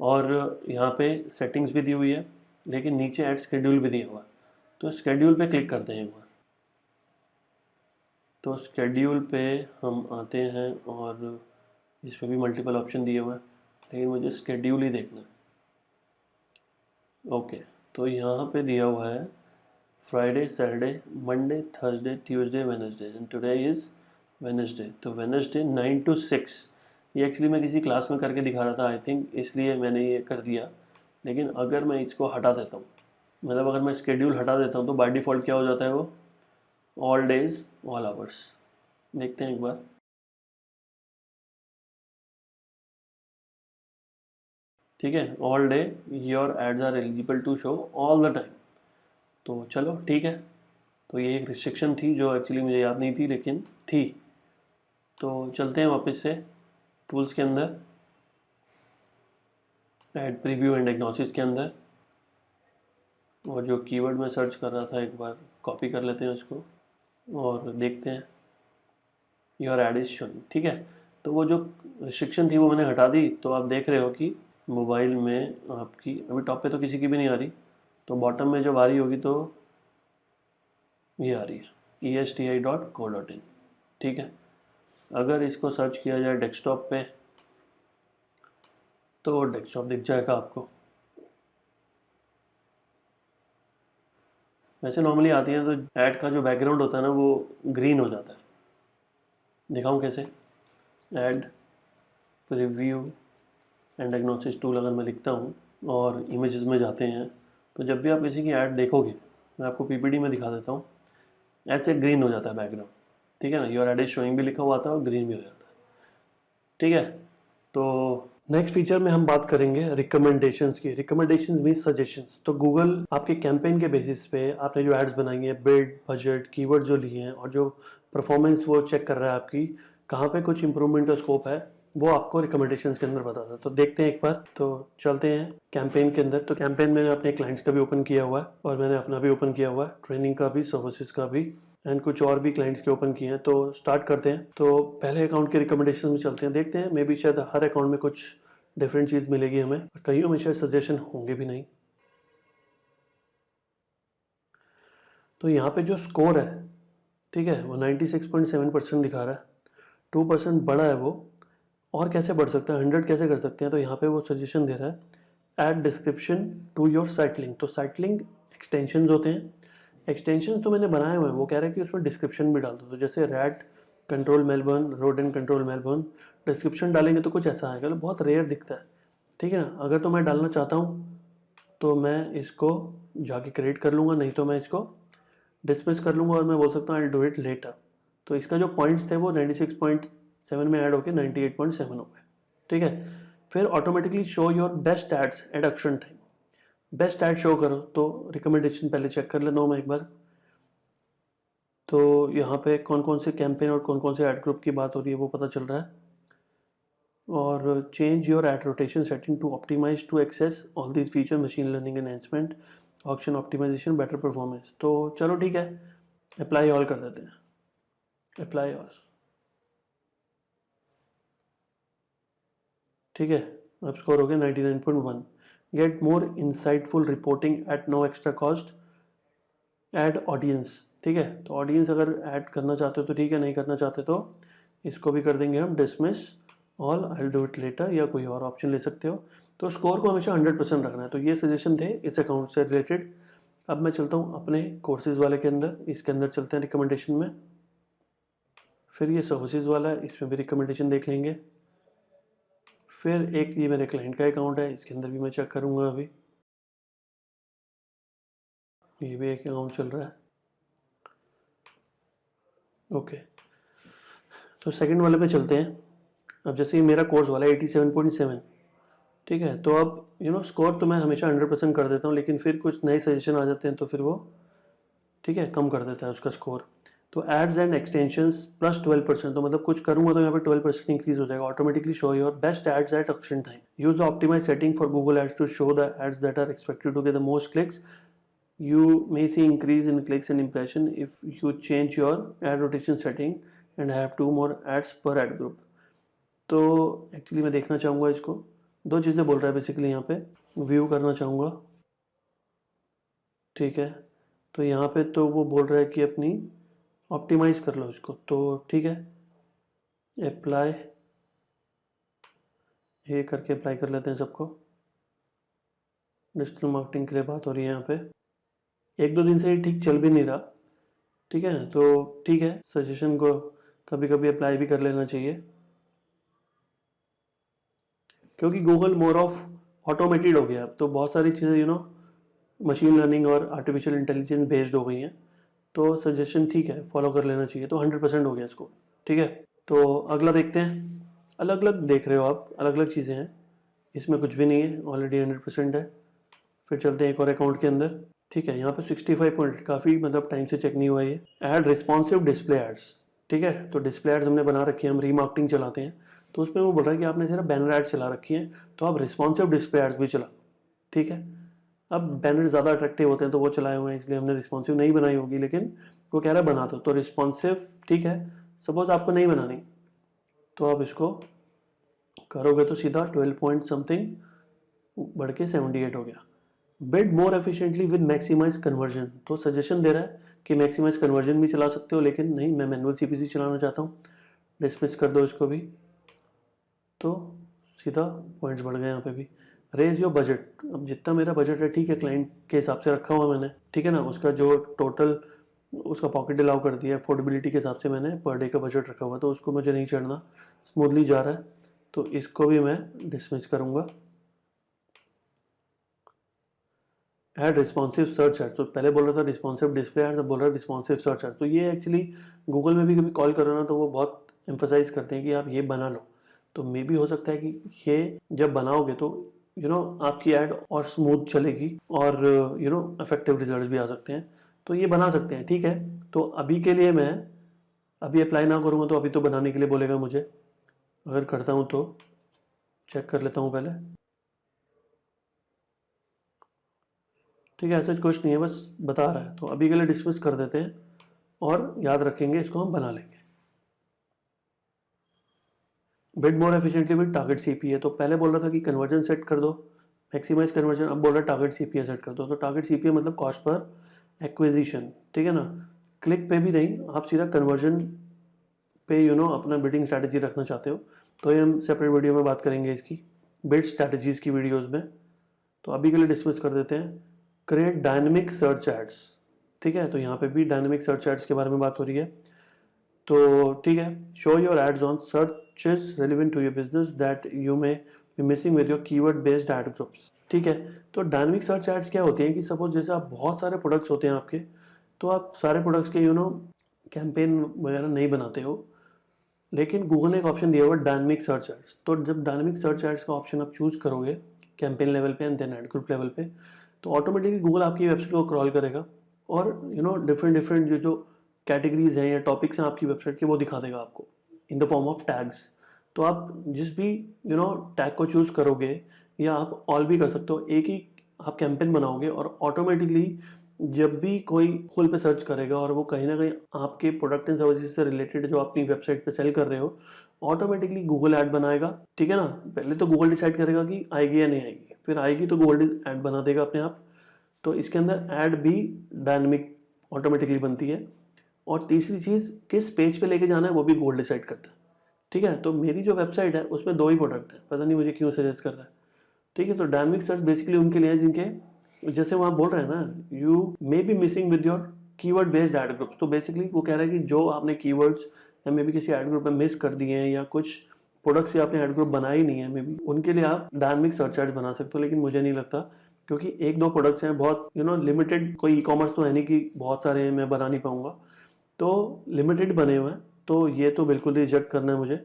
और यहाँ पे सेटिंग्स भी दी हुई है, लेकिन नीचे ऐड शेड्यूल भी दिया हुआ है। तो शेड्यूल पे क्लिक करते हैं एक बार। तो शेड्यूल पे हम आते हैं, और इस पर भी मल्टीपल ऑप्शन दिए हुए हैं, लेकिन मुझे शेड्यूल ही देखना है। ओके, तो यहाँ पे दिया हुआ है Friday, Saturday, Monday, Thursday, Tuesday, Wednesday, and today is Wednesday. तो वेडनेसडे 9 to 6, ये एक्चुअली मैं किसी क्लास में करके दिखा रहा था आई थिंक, इसलिए मैंने ये कर दिया। लेकिन अगर मैं इसको हटा देता हूँ, मतलब अगर मैं शेड्यूल हटा देता हूँ, तो बाय डिफ़ॉल्ट क्या हो जाता है वो, ऑल डेज ऑल आवर्स। देखते हैं एक बार। ठीक है, all day your ads are eligible to show all the time. तो चलो ठीक है, तो ये एक रिस्ट्रिक्शन थी जो एक्चुअली मुझे याद नहीं थी लेकिन थी। तो चलते हैं वापस से टूल्स के अंदर, ऐड प्रीव्यू एंड डायग्नोसिस के अंदर, और जो कीवर्ड मैं सर्च कर रहा था एक बार कॉपी कर लेते हैं उसको और देखते हैं। Your add is showing. ठीक है, तो वो जो रिस्ट्रिक्शन थी वो मैंने हटा दी। तो आप देख रहे हो कि मोबाइल में आपकी अभी टॉप पे तो किसी की भी नहीं आ रही, तो बॉटम में जब आ रही होगी तो ये आ रही है esti.co.in। ठीक है, अगर इसको सर्च किया जाए डेस्कटॉप पे तो डेस्कटॉप दिख जाएगा आपको। वैसे नॉर्मली आती है तो ऐड का जो बैकग्राउंड होता है ना वो ग्रीन हो जाता है। दिखाऊं कैसे? Add preview and diagnosis tool अगर मैं लिखता हूँ और इमेजेस में जाते हैं, तो जब भी आप किसी की ऐड देखोगे, मैं आपको पीपीटी में दिखा देता हूँ, ऐसे ग्रीन हो जाता है बैकग्राउंड। ठीक है ना, योर ऐड इज शोइंग भी लिखा हुआ था और ग्रीन भी हो जाता है। ठीक है, तो नेक्स्ट फीचर में हम बात करेंगे रिकमेंडेशंस की। Recommendations mean suggestions. तो गूगल आपके कैंपेन के बेसिस पे आपने जो एड्स बनाई हैं, बिड, बजट, कीवर्ड जो लिए हैं और जो परफॉर्मेंस वो चेक कर रहा है आपकी, कहाँ पे कुछ इंप्रूवमेंट का स्कोप है, वो आपको रिकमेंडेशंस के अंदर बताता है। तो देखते हैं एक बार। तो चलते हैं कैंपेन के अंदर। तो कैंपेन मैंने अपने क्लाइंट्स का भी ओपन किया हुआ है और मैंने अपना भी ओपन किया हुआ है, ट्रेनिंग का भी, सर्विसेज का भी, एंड कुछ और भी क्लाइंट्स के ओपन किए हैं। तो स्टार्ट करते हैं। तो पहले अकाउंट के रिकमेंडेशन में चलते हैं, देखते हैं। मे बी शायद हर अकाउंट में कुछ डिफरेंट चीज़ मिलेगी हमें, कईयों में शायद सजेशन होंगे भी नहीं। तो यहाँ पे जो स्कोर है, ठीक है, वो 96.7% दिखा रहा है। 2% बढ़ा है वो, और कैसे बढ़ सकता है, 100 कैसे कर सकते हैं? तो यहाँ पे वो सजेशन दे रहा है add description to your site link. तो साइट लिंक एक्सटेंशन होते हैं, एक्सटेंशन तो मैंने बनाए हुए हैं, वो कह रहा है कि उसमें डिस्क्रिप्शन भी डाल दो। तो जैसे rat control Melbourne, road and control Melbourne, description डालेंगे तो कुछ ऐसा आएगा, तो बहुत रेयर दिखता है। ठीक है ना, अगर तो मैं डालना चाहता हूँ तो मैं इसको जाके क्रिएट कर लूँगा, नहीं तो मैं इसको डिस्मिस कर लूँगा और मैं बोल सकता हूँ आई डू इट लेटर। तो इसका जो पॉइंट्स थे वो 96.7 में ऐड होकर 98.7 हो गए। ठीक है, फिर automatically show your best ads at action time. Best ad show करो, तो रिकमेंडेशन पहले चेक कर लेता हूँ मैं एक बार। तो यहाँ पे कौन कौन से कैंपेन और कौन कौन से एड ग्रुप की बात हो रही है वो पता चल रहा है। और change your ad rotation setting to optimise to access all this feature, machine learning enhancement, auction optimisation, better performance. तो चलो ठीक है, अप्लाई ऑल कर देते हैं, अप्लाई ऑल। ठीक है, अब स्कोर हो गया 99.1। Get more insightful reporting at no extra cost, add audience. ठीक है, तो ऑडियंस अगर ऐड करना चाहते हो तो ठीक है, नहीं करना चाहते तो इसको भी कर देंगे हम dismiss all, I do it later, या कोई और ऑप्शन ले सकते हो। तो स्कोर को हमेशा 100% रखना है। तो ये सजेशन थे इस अकाउंट से रिलेटेड। अब मैं चलता हूँ अपने कोर्सेज वाले के अंदर, इसके अंदर चलते हैं रिकमेंडेशन में। फिर ये सर्विसेज वाला है, इसमें भी रिकमेंडेशन देख लेंगे। फिर एक ये मेरे क्लाइंट का अकाउंट है, इसके अंदर भी मैं चेक करूँगा। अभी ये भी एक अकाउंट चल रहा है। ओके, तो सेकंड वाले पे चलते हैं। अब जैसे ये मेरा कोर्स वाला है 87.7। ठीक है, तो अब स्कोर तो मैं हमेशा 100% कर देता हूँ, लेकिन फिर कुछ नए सजेशन आ जाते हैं तो फिर वो ठीक है कम कर देता है उसका स्कोर। तो एड्स एंड एक्सटेंशंस प्लस 12%, तो मतलब कुछ करूंगा तो यहाँ पे 12% इंक्रीज हो जाएगा। Automatically show your best ads at auction time, use the optimise setting for Google ads to show the ads that are expected to get the most clicks, you may see increase in clicks and impression if you change your ad rotation setting and have 2 more ads per ad group। तो एक्चुअली मैं देखना चाहूँगा इसको, दो चीज़ें बोल रहा है बेसिकली यहाँ पे। व्यू करना चाहूँगा, ठीक है, तो यहाँ पे तो वो बोल रहा है कि अपनी ऑप्टिमाइज कर लो इसको। तो ठीक है, अप्लाई, ये करके अप्लाई कर लेते हैं सबको। डिजिटल मार्केटिंग के लिए बात हो रही है यहाँ पे। एक दो दिन से ये ठीक चल भी नहीं रहा, ठीक है ना, तो ठीक है, सजेशन को कभी कभी अप्लाई भी कर लेना चाहिए, क्योंकि गूगल मोर ऑफ ऑटोमेटेड हो गया। तो बहुत सारी चीज़ें मशीन लर्निंग और आर्टिफिशियल इंटेलिजेंस बेस्ड हो गई हैं। तो सजेशन ठीक है, फॉलो कर लेना चाहिए। तो 100% हो गया इसको, ठीक है। तो अगला देखते हैं। अलग अलग देख रहे हो आप, अलग अलग चीज़ें हैं, इसमें कुछ भी नहीं है, ऑलरेडी 100% है। फिर चलते हैं एक और अकाउंट के अंदर, ठीक है। यहाँ पे 65 पॉइंट, काफ़ी मतलब टाइम से चेक नहीं हुआ ये। ऐड रिस्पॉन्सिव डिस्प्ले एड्स, ठीक है। तो डिस्प्ले एड्स हमने बना रखी है, हम रीमार्केटिंग चलाते हैं, तो उसमें वो बोल रहा है कि आपने सिर्फ बैनर एड चला रखी है, तो आप रिस्पॉन्सिव डिस्प्ले एड्स भी चलाओ, ठीक है। अब बैनर ज़्यादा अट्रैक्टिव होते हैं तो वो चलाए हुए हैं, इसलिए हमने रिस्पॉन्सिव नहीं बनाई होगी, लेकिन वो कह रहा है बना दो, तो रिस्पॉन्सिव ठीक है। सपोज आपको नहीं बनानी, तो आप इसको करोगे तो सीधा 12 पॉइंट समथिंग बढ़ के 78 हो गया। Bid more efficiently with maximise conversion, तो सजेशन दे रहा है कि मैक्सिमाइज कन्वर्जन भी चला सकते हो, लेकिन नहीं, मैं मैनुअल सीपीसी चलाना चाहता हूँ, डिसमिस कर दो इसको भी। तो सीधा पॉइंट्स बढ़ गए यहाँ पे भी। रेज योर बजट, अब जितना मेरा बजट है, ठीक है, क्लाइंट के हिसाब से रखा हुआ मैंने, ठीक है ना। उसका जो टोटल उसका पॉकेट अलाउ कर दिया, अफोर्डेबिलिटी के हिसाब से मैंने पर डे का बजट रखा हुआ, तो उसको मुझे नहीं चढ़ना, स्मूथली जा रहा है, तो इसको भी मैं डिसमिस करूँगा। ऐड रिस्पॉन्सिव सर्च एड, तो पहले बोल रहा था रिस्पॉन्सिव डिस्प्ले एड, अब बोल रहा है रिस्पॉन्सिव सर्च एड। तो ये एक्चुअली गूगल में भी कभी कॉल करो ना, तो वो बहुत एम्फोसाइज करते हैं कि आप ये बना लो। तो मे भी हो सकता है कि ये जब बनाओगे तो आपकी ऐड और स्मूथ चलेगी, और इफेक्टिव रिजल्ट भी आ सकते हैं, तो ये बना सकते हैं, ठीक है। तो अभी के लिए मैं अभी अप्लाई ना करूँगा, तो अभी तो बनाने के लिए बोलेगा मुझे, अगर करता हूँ तो चेक कर लेता हूँ पहले, ठीक है। ऐसा कुछ नहीं है, बस बता रहा है, तो अभी के लिए डिसमिस कर देते हैं और याद रखेंगे, इसको हम बना लेंगे। Bid more efficiently with target CPA, तो पहले बोल रहा था कि कन्वर्जन सेट कर दो, मैक्सिमाइज कन्वर्जन, अब बोल रहा है टारगेट सीपीए सेट कर दो। तो टारगेट सीपीए मतलब कॉस्ट पर एक्विजिशन, ठीक है ना। क्लिक पे भी नहीं, आप सीधा कन्वर्जन पे अपना बिडिंग स्ट्रैटेजी रखना चाहते हो, तो ये हम सेपरेट वीडियो में बात करेंगे इसकी, बिड स्ट्रैटेजीज की वीडियोज़ में। तो अभी के लिए डिसमिस कर देते हैं। क्रिएट डायनेमिक सर्च एड्स, ठीक है। तो यहाँ पे भी डायनेमिक सर्च एड्स के बारे में बात हो रही है, तो ठीक है। Show your ads on searches relevant to your business that you may be missing with your keyword based ad groups, ठीक है। तो डायनेमिक सर्च एड्स क्या होती हैं कि सपोज जैसे आप बहुत सारे प्रोडक्ट्स होते हैं आपके, तो आप सारे प्रोडक्ट्स के कैंपेन वगैरह नहीं बनाते हो, लेकिन गूगल ने एक ऑप्शन दिया हुआ डायनेमिक सर्च एड्स। तो जब डायनेमिक सर्च एड्स का ऑप्शन आप चूज करोगे कैंपेन लेवल पे and then ad group level पे, तो ऑटोमेटिकली गूगल आपकी वेबसाइट को क्रॉल करेगा, और डिफरेंट डिफरेंट जो कैटेगरीज हैं या टॉपिक्स हैं आपकी वेबसाइट के, वो दिखा देगा आपको in the form of tags. तो आप जिस भी टैग को चूज करोगे, या आप ऑल भी कर सकते हो, एक ही आप कैंपेन बनाओगे, और ऑटोमेटिकली जब भी कोई गूगल पे सर्च करेगा और वो कहीं ना कहीं आपके प्रोडक्ट एंड सर्विसेज से रिलेटेड जो अपनी वेबसाइट पे सेल कर रहे हो, ऑटोमेटिकली गूगल ऐड बनाएगा, ठीक है ना। पहले तो गूगल डिसाइड करेगा कि आएगी या नहीं आएगी, फिर आएगी तो गूगल ऐड बना देगा अपने आप। तो इसके अंदर ऐड भी डायनेमिक ऑटोमेटिकली बनती है। और तीसरी चीज़, किस पेज पे लेके जाना है वो भी गूगल डिसाइड करता है, ठीक है। तो मेरी जो वेबसाइट है उसमें 2 ही प्रोडक्ट है, पता नहीं मुझे क्यों सजेस्ट कर रहा है, ठीक है। तो डायनेमिक सर्च बेसिकली उनके लिए है जिनके, जैसे वहाँ बोल रहे हैं ना, you may be missing with your keyword based ad groups, तो बेसिकली वो कह रहा है कि जो आपने कीवर्ड्स या मे बी किसी एड ग्रुप में मिस कर दिए हैं, या कुछ प्रोडक्ट्स से आपने एड ग्रुप बनाई नहीं है, मे बी उनके लिए आप डायनेमिक सर्च एड्स बना सकते हो। लेकिन मुझे नहीं लगता, क्योंकि 1-2 प्रोडक्ट्स हैं, बहुत लिमिटेड, कोई ई कॉमर्स तो है नहीं कि बहुत सारे हैं, मैं बना नहीं पाऊंगा, तो लिमिटेड बने हुए हैं। तो ये तो बिल्कुल रिजेक्ट करना है मुझे,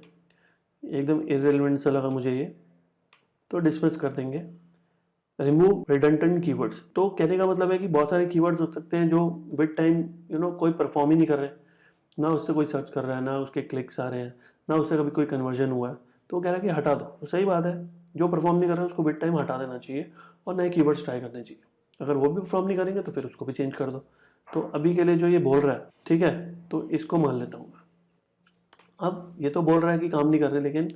एकदम इररिलेवेंट सा लगा मुझे ये, तो डिसमिस कर देंगे। रिमूव रिडंडेंट कीवर्ड्स, तो कहने का मतलब है कि बहुत सारे कीवर्ड्स हो सकते हैं जो विद टाइम कोई परफॉर्म ही नहीं कर रहे, ना उससे कोई सर्च कर रहा है, ना उसके क्लिक्स आ रहे हैं, ना उससे कभी कोई कन्वर्जन हुआ है, तो वो कह रहा है कि हटा दो। तो सही बात है, जो परफॉर्म नहीं कर रहा है उसको विद टाइम हटा देना चाहिए, और नए कीवर्ड्स ट्राई करने चाहिए। अगर वो भी परफॉर्म नहीं करेंगे तो फिर उसको भी चेंज कर दो। तो अभी के लिए जो ये बोल रहा है, ठीक है, तो इसको मान लेता हूँ। अब ये तो बोल रहा है कि काम नहीं कर रहे, लेकिन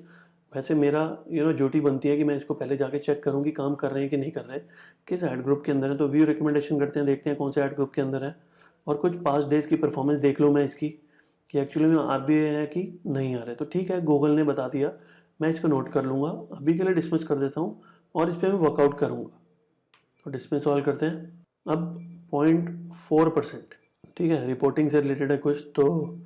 वैसे मेरा ड्यूटी बनती है कि मैं इसको पहले जाके चेक करूँ कि काम कर रहे हैं कि नहीं कर रहे, किस ऐड ग्रुप के अंदर है। तो व्यू रिकमेंडेशन करते हैं, देखते हैं कौन से ऐड ग्रुप के अंदर है, और कुछ पास्ट डेज की परफॉर्मेंस देख लूँ मैं इसकी, कि एक्चुअली में आ भी है कि नहीं आ रहे। तो ठीक है, गूगल ने बता दिया, मैं इसको नोट कर लूँगा, अभी के लिए डिसमिस कर देता हूँ, और इस पर मैं वर्कआउट करूँगा। तो डिसमिस सॉल्व करते हैं। अब 0.4%, ठीक है, रिपोर्टिंग से रिलेटेड है कुछ, तो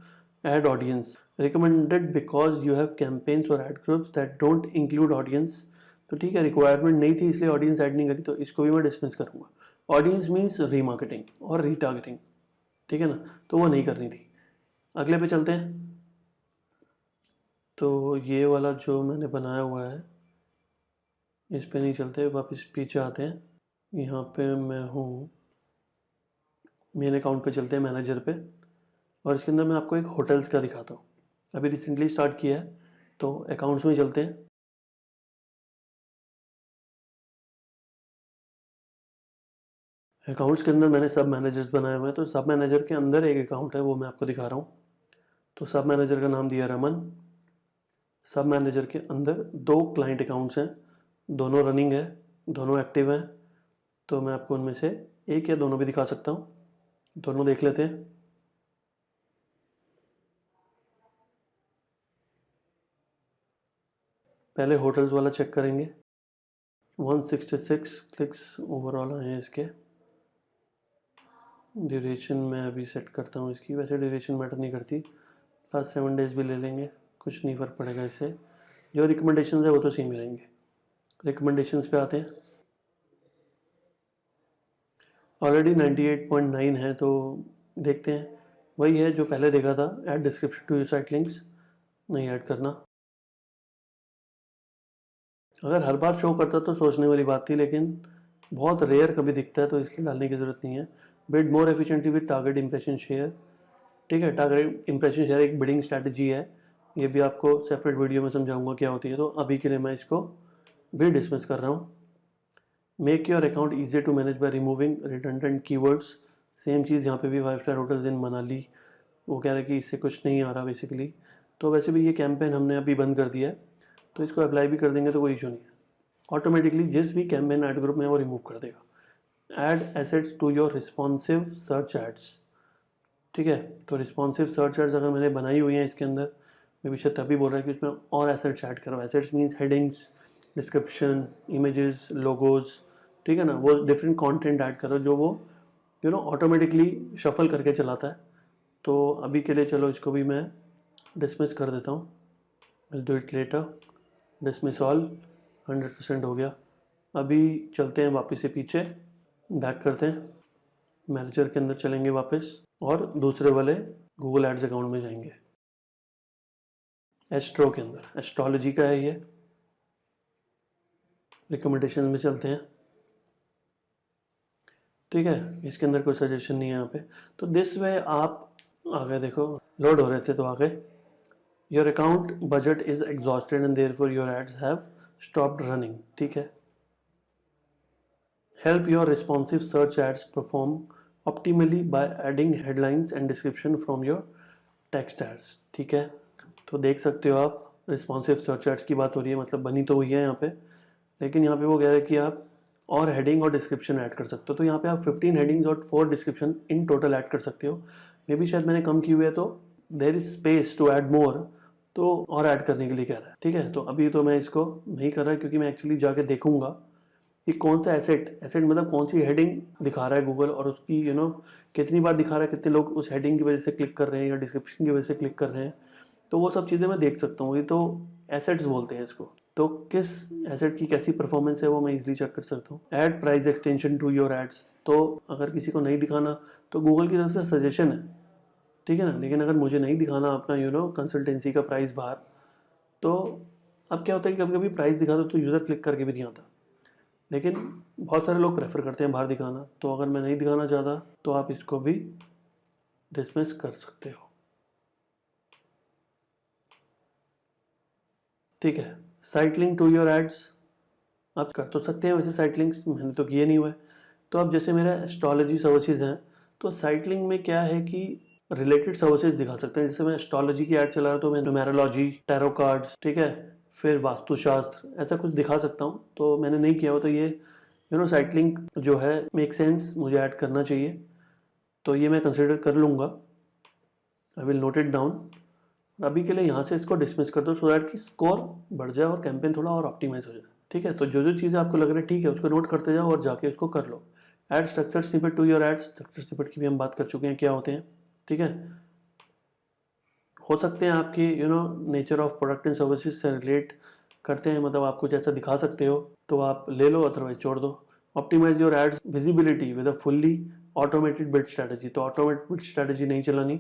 ad audience recommended because you have campaigns और ad groups that don't include audience. तो ठीक है, रिक्वायरमेंट नहीं थी इसलिए ऑडियंस ऐड नहीं करी, तो इसको भी मैं डिसमिस करूँगा। ऑडियंस मीन्स रीमार्केटिंग और रीटारगेटिंग, ठीक है ना, तो वो नहीं करनी थी। अगले पे चलते हैं। तो ये वाला जो मैंने बनाया हुआ है इस पे नहीं चलते, वापस पीछे आते हैं। यहाँ पे मैं हूँ, मेन अकाउंट पे चलते हैं, मैनेजर पे, और इसके अंदर मैं आपको एक होटल्स का दिखाता हूँ। अभी रिसेंटली स्टार्ट किया है, तो अकाउंट्स में चलते हैं। अकाउंट्स के अंदर मैंने सब मैनेजर्स बनाए हुए हैं, तो सब मैनेजर के अंदर एक अकाउंट है, वो मैं आपको दिखा रहा हूँ। तो सब मैनेजर का नाम दिया रमन। सब मैनेजर के अंदर 2 क्लाइंट अकाउंट्स हैं, दोनों रनिंग है, दोनों एक्टिव हैं। तो मैं आपको उनमें से एक या दोनों भी दिखा सकता हूँ, दोनों देख लेते हैं। पहले होटल्स वाला चेक करेंगे। 166 क्लिक्स ओवरऑल आए हैं इसके। ड्यूरेशन मैं अभी सेट करता हूँ इसकी, वैसे ड्यूरेशन मैटर नहीं करती, लास्ट 7 डेज भी ले लेंगे, कुछ नहीं फ़र्क पड़ेगा इससे। जो रिकमेंडेशन है वो तो सेम ही रहेंगे। रिकमेंडेशंस पे आते हैं। ऑलरेडी 98.9 है, तो देखते हैं। वही है जो पहले देखा था, add description to your site links, नहीं ऐड करना। अगर हर बार शो करता तो सोचने वाली बात थी, लेकिन बहुत रेयर कभी दिखता है, तो इसलिए डालने की ज़रूरत नहीं है। Bid more efficiently with target impression share. ठीक है, टारगेट इंप्रेशन शेयर एक बिडिंग स्ट्रैटेजी है, ये भी आपको सेपरेट वीडियो में समझाऊंगा क्या होती है। तो अभी के लिए मैं इसको भी डिसमिस कर रहा हूँ। Make your account easy to manage by removing redundant keywords. Same चीज़ यहाँ पे भी 5 स्टार होटल्स इन मनाली, वो कह रहे हैं कि इससे कुछ नहीं आ रहा बेसिकली। तो वैसे भी ये कैंपेन हमने अभी बंद कर दिया है, तो इसको अप्लाई भी कर देंगे तो कोई इशू नहीं है। ऑटोमेटिकली जिस भी कैंपेन ऐड ग्रुप में वो रिमूव कर देगा। Add assets to your responsive search ads. ठीक है, तो रिस्पॉन्सिव सर्च एड्स अगर मैंने बनाई हुई हैं इसके अंदर, मैं भी शायद तभी बोल रहा है कि उसमें और एसेट्स ऐड करो। Assets means headings, description, images, logos, ठीक है ना, वो डिफरेंट कंटेंट ऐड करो जो वो ऑटोमेटिकली शफल करके चलाता है। तो अभी के लिए चलो इसको भी मैं डिसमिस कर देता हूँ। Will do it later. Dismiss all, 100% हो गया। अभी चलते हैं वापस से पीछे, बैक करते हैं, मैनेजर के अंदर चलेंगे वापस, और दूसरे वाले गूगल एड्स अकाउंट में जाएंगे। एस्ट्रो के अंदर, एस्ट्रोलॉजी का है ये। रिकमेंडेशन में चलते हैं। ठीक है, इसके अंदर कोई सजेशन नहीं है यहाँ पे। तो दिस वे आप आ गए, देखो लोड हो रहे थे तो आ गए। Your account budget is exhausted and therefore your ads have stopped running. ठीक है, help your responsive search ads perform optimally by adding headlines and description from your text ads. ठीक है, तो देख सकते हो आप, रिस्पॉन्सिव सर्च एड्स की बात हो रही है, मतलब बनी तो हुई है यहाँ पे, लेकिन यहाँ पे वो कह रहे हैं कि आप और हेडिंग और डिस्क्रिप्शन ऐड कर सकते हो। तो यहाँ पे आप 15 हेडिंग्स और 4 डिस्क्रिप्शन इन टोटल ऐड कर सकते हो। मे भी शायद मैंने कम की हुई है, तो there is space to add more, तो और ऐड करने के लिए कह रहा है। ठीक है, तो अभी तो मैं इसको नहीं कर रहा, क्योंकि मैं एक्चुअली जाके देखूंगा कि कौन सा एसेट मतलब कौन सी हेडिंग दिखा रहा है गूगल, और उसकी कितनी बार दिखा रहा है, कितने लोग उस हेडिंग की वजह से क्लिक कर रहे हैं या डिस्क्रिप्शन की वजह से क्लिक कर रहे हैं। तो वो सब चीज़ें मैं देख सकता हूँ। ये तो एसेट्स बोलते हैं इसको। तो किस एसेट की कैसी परफॉर्मेंस है वो मैं इजीली चेक कर सकता हूँ। Add price extension to your ads. तो अगर किसी को नहीं दिखाना तो गूगल की तरफ से सजेशन है, ठीक है ना, लेकिन अगर मुझे नहीं दिखाना अपना कंसल्टेंसी का प्राइस बाहर, तो अब क्या होता है कि कभी कभी प्राइस दिखा दो तो यूज़र क्लिक करके भी नहीं आता, लेकिन बहुत सारे लोग प्रेफर करते हैं बाहर दिखाना। तो अगर मैं नहीं दिखाना चाहता तो आप इसको भी डिसमिस कर सकते हो। ठीक है, site link to your ads आप कर तो सकते हैं, वैसे साइट लिंक्स मैंने तो किए नहीं हुए। तो अब जैसे मेरा एस्ट्रोलॉजी सर्विसेज हैं, तो साइट लिंक में क्या है कि रिलेटेड सर्विसेज दिखा सकते हैं। जैसे मैं एस्ट्रोलॉजी की ऐड चला रहा हूँ तो मैं न्यूमेरोलॉजी, टैरो कार्ड्स, ठीक है, फिर वास्तुशास्त्र, ऐसा कुछ दिखा सकता हूँ। तो मैंने नहीं किया हो, तो ये साइट लिंक जो है मेक सेंस, मुझे ऐड करना चाहिए, तो ये मैं कंसिडर कर लूँगा। I will note it down. अभी के लिए यहाँ से इसको डिसमिस कर दो, सो दैट कि स्कोर बढ़ जाए और कैंपेन थोड़ा और ऑप्टिमाइज हो जाए। ठीक है, तो जो जो चीज़ें आपको लग रहा है ठीक है, उसको नोट करते जाओ और जाके उसको कर लो। Add structure snippet to your ads. Structure snippet की भी हम बात कर चुके हैं, क्या होते हैं। ठीक है, हो सकते हैं आपकी nature of product and services से रिलेट करते हैं, मतलब आप कुछ ऐसा दिखा सकते हो तो आप ले लो, अदरवाइज छोड़ दो। Optimise your ads visibility with a fully automated bid strategy, तो ऑटोमेटेड बिड स्ट्रैटेजी नहीं चलानी।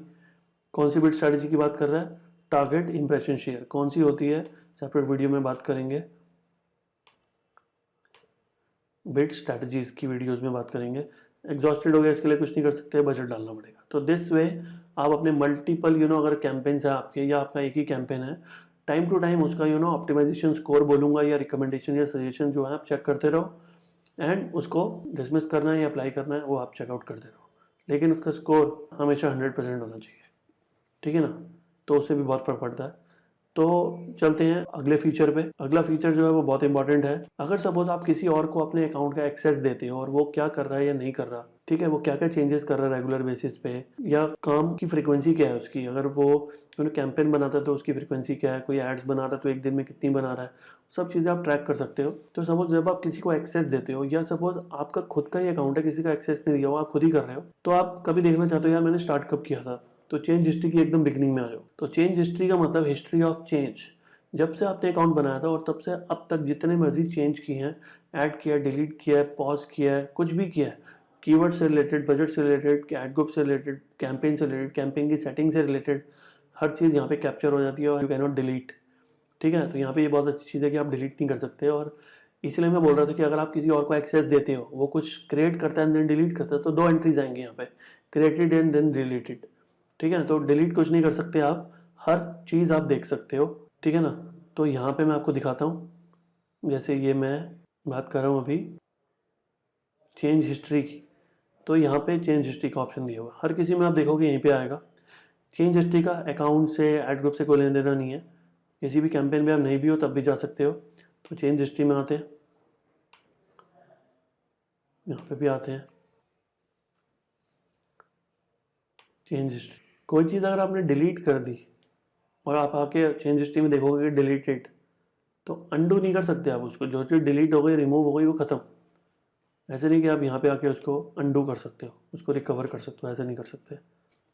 कौन सी बिड स्ट्रैटेजी की बात कर रहा है? टारगेट इंप्रेशन शेयर, कौन सी होती है सेपरेट वीडियो में बात करेंगे, बिड स्ट्रैटेजीज की वीडियोस में बात करेंगे। एग्जॉस्टेड हो गया, इसके लिए कुछ नहीं कर सकते, बजट डालना पड़ेगा। तो दिस वे आप अपने मल्टीपल अगर कैंपेन्स है आपके या आपका एक ही कैंपेन है, टाइम टू टाइम उसका ऑप्टिमाइजेशन स्कोर बोलूंगा या रिकमेंडेशन या सजेशन जो है आप चेक करते रहो, एंड उसको डिसमिस करना है या अप्लाई करना है वो आप चेकआउट करते रहो, लेकिन उसका स्कोर हमेशा 100% होना चाहिए, ठीक है ना। तो उससे भी बहुत फर्क पड़ता है। तो चलते हैं अगले फीचर पे। अगला फीचर जो है वो बहुत इंपॉर्टेंट है। अगर सपोज आप किसी और को अपने अकाउंट का एक्सेस देते हो और वो क्या कर रहा है या नहीं कर रहा, ठीक है, वो क्या क्या चेंजेस कर रहा है रेगुलर बेसिस पे, या काम की फ्रीक्वेंसी क्या है उसकी, अगर वो कैंपेन बनाता है तो उसकी फ्रीक्वेंसी क्या है, कोई एड्स बना रहा है तो एक दिन में कितनी बना रहा है, सब चीज़ें आप ट्रैक कर सकते हो। तो सपोज जब आप किसी को एक्सेस देते हो या सपोज आपका खुद का ही अकाउंट है, किसी का एक्सेस नहीं दिया हो, आप खुद ही कर रहे हो, तो आप कभी देखना चाहते हो यार मैंने स्टार्ट कब किया था, तो चेंज हिस्ट्री की एकदम बिगिनिंग में आ जाओ। तो चेंज हिस्ट्री का मतलब हिस्ट्री ऑफ चेंज, जब से आपने अकाउंट बनाया था और तब से अब तक जितने मर्जी चेंज किए हैं, ऐड किया, डिलीट किया है, पॉज किया है, कुछ भी किया है, कीवर्ड से रिलेटेड, बजट से रिलेटेड, एड ग्रुप से रिलेटेड, कैंपेन से रिलेटेड, कैंपेन की सेटिंग से रिलेटेड, हर चीज़ यहाँ पे कैप्चर हो जाती है और यू कैन नॉट डिलीट, ठीक है। तो यहाँ पे ये बहुत अच्छी चीज़ है कि आप डिलीट नहीं कर सकते। और इसलिए मैं बोल रहा था कि अगर आप किसी और को एक्सेस देते हो, वो कुछ क्रिएट करता है देन डिलीट करता है, तो 2 एंट्रीज आएंगी यहाँ पे, क्रिएटेड एंड देन डिलीटेड, ठीक है। तो डिलीट कुछ नहीं कर सकते आप, हर चीज़ आप देख सकते हो, ठीक है ना। तो यहाँ पे मैं आपको दिखाता हूँ, जैसे ये मैं बात कर रहा हूँ अभी चेंज हिस्ट्री की, तो यहाँ पे चेंज हिस्ट्री का ऑप्शन दिया हुआ, हर किसी में आप देखोगे यहीं पे आएगा। चेंज हिस्ट्री का अकाउंट से, एड ग्रुप से कोई लेन देना नहीं है, किसी भी कैंपेन में आप नहीं भी हो तब भी जा सकते हो। तो चेंज हिस्ट्री में आते हैं, यहाँ पे भी आते हैं चेंज हिस्ट्री। कोई चीज़ अगर आपने डिलीट कर दी और आप आके चेंज हिस्ट्री में देखोगे डिलीटेड, तो अंडू नहीं कर सकते आप उसको, जो चीज़ डिलीट हो गई, रिमूव हो गई, वो खत्म। ऐसे नहीं कि आप यहाँ पे आके उसको अंडू कर सकते हो, उसको रिकवर कर सकते हो, ऐसे नहीं कर सकते।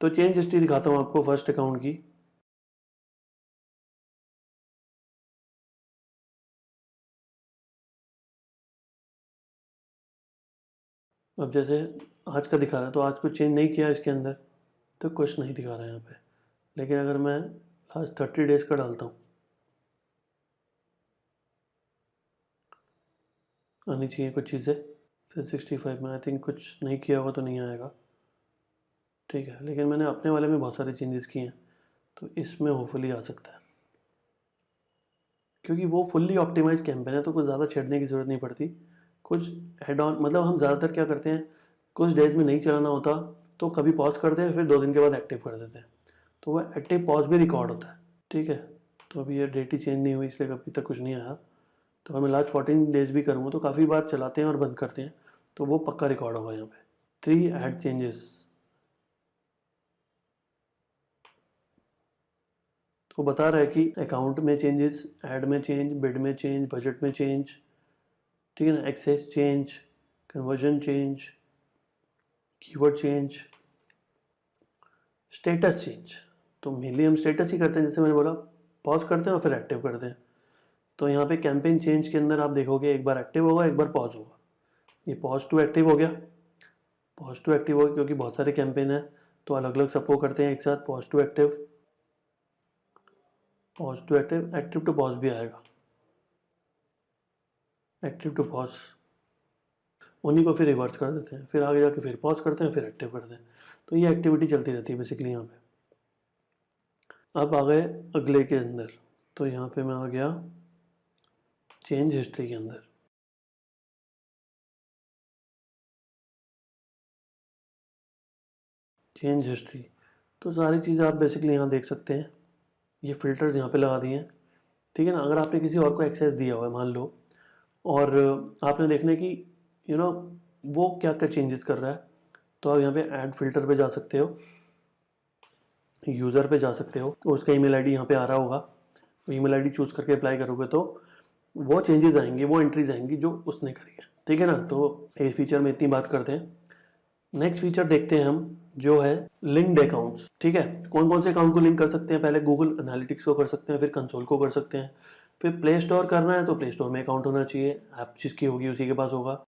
तो चेंज हिस्ट्री दिखाता हूँ आपको फर्स्ट अकाउंट की। अब जैसे आज का दिखा रहा है, तो आज कुछ चेंज नहीं किया इसके अंदर, तो कुछ नहीं दिखा रहा है यहाँ पे। लेकिन अगर मैं लास्ट 30 डेज का डालता हूँ, आनी चाहिए कुछ चीज़ें। 365 में आई थिंक कुछ नहीं किया होगा तो नहीं आएगा, ठीक है। लेकिन मैंने अपने वाले में बहुत सारे चेंजेस किए हैं, तो इसमें होपफुली आ सकता है, क्योंकि वो फुल्ली ऑप्टिमाइज कैंपेन है, तो कुछ ज़्यादा छेड़ने की ज़रूरत नहीं पड़ती। कुछ हेड ऑन, मतलब हम ज़्यादातर क्या करते हैं, कुछ डेज में नहीं चलाना होता तो कभी पॉज करते हैं, फिर 2 दिन के बाद एक्टिव कर देते हैं, तो वह एक्टिव पॉज भी रिकॉर्ड होता है, ठीक है। तो अभी ये डेट ही चेंज नहीं हुई, इसलिए अभी तक कुछ नहीं आया। तो अगर मैं लास्ट 14 डेज भी करूँगा तो काफ़ी बार चलाते हैं और बंद करते हैं, तो वो पक्का रिकॉर्ड होगा यहाँ पे। 3 ऐड चेंजेस, तो बता रहा है कि अकाउंट में चेंजेस, ऐड में चेंज, बिड में चेंज, बजट में चेंज, ठीक है ना, access change, conversion change, keyword change, status change. तो मेनली हम स्टेटस ही करते हैं, जैसे मैंने बोला पॉज करते हैं और फिर एक्टिव करते हैं। तो यहाँ पे कैंपेन चेंज के अंदर आप देखोगे एक बार एक्टिव होगा, एक बार पॉज होगा। ये पॉज टू एक्टिव हो गया, पॉज टू एक्टिव हो गया क्योंकि बहुत सारे कैंपेन है तो अलग अलग सबको करते हैं एक साथ। Pause to active, pause to active, active to pause भी आएगा, एक्टिव टू पॉज, उन्हीं को फिर रिवर्स कर देते हैं, फिर आगे जाके फिर पॉज करते हैं, फिर एक्टिव करते हैं। तो ये एक्टिविटी चलती रहती है बेसिकली यहाँ पे। अब आ गए अगले के अंदर, तो यहाँ पे मैं आ गया चेंज हिस्ट्री के अंदर। चेंज हिस्ट्री, तो सारी चीज़ें आप बेसिकली यहाँ देख सकते हैं, ये फिल्टर्स यहाँ पे लगा दिए हैं, ठीक है ना। अगर आपने किसी और को एक्सेस दिया हुआ है मान लो, और आपने देखना कि वो क्या क्या चेंजेस कर रहा है, तो आप यहाँ पे ऐड फिल्टर पे जा सकते हो, यूज़र पे जा सकते हो, तो उसका ईमेल आईडी यहाँ पे आ रहा होगा, तो ईमेल आईडी चूज़ करके अप्लाई करोगे तो वो चेंजेस आएंगी, वो एंट्रीज आएंगी जो उसने करी है, ठीक है ना। तो इस फीचर में इतनी बात करते हैं। नेक्स्ट फीचर देखते हैं हम, जो है लिंक्ड अकाउंट्स, ठीक है। कौन कौन से अकाउंट को लिंक कर सकते हैं, पहले गूगल एनालिटिक्स को कर सकते हैं, फिर कंसोल को कर सकते हैं, फिर प्ले स्टोर करना है तो प्ले स्टोर में अकाउंट होना चाहिए, ऐप जिसकी होगी उसी के पास होगा।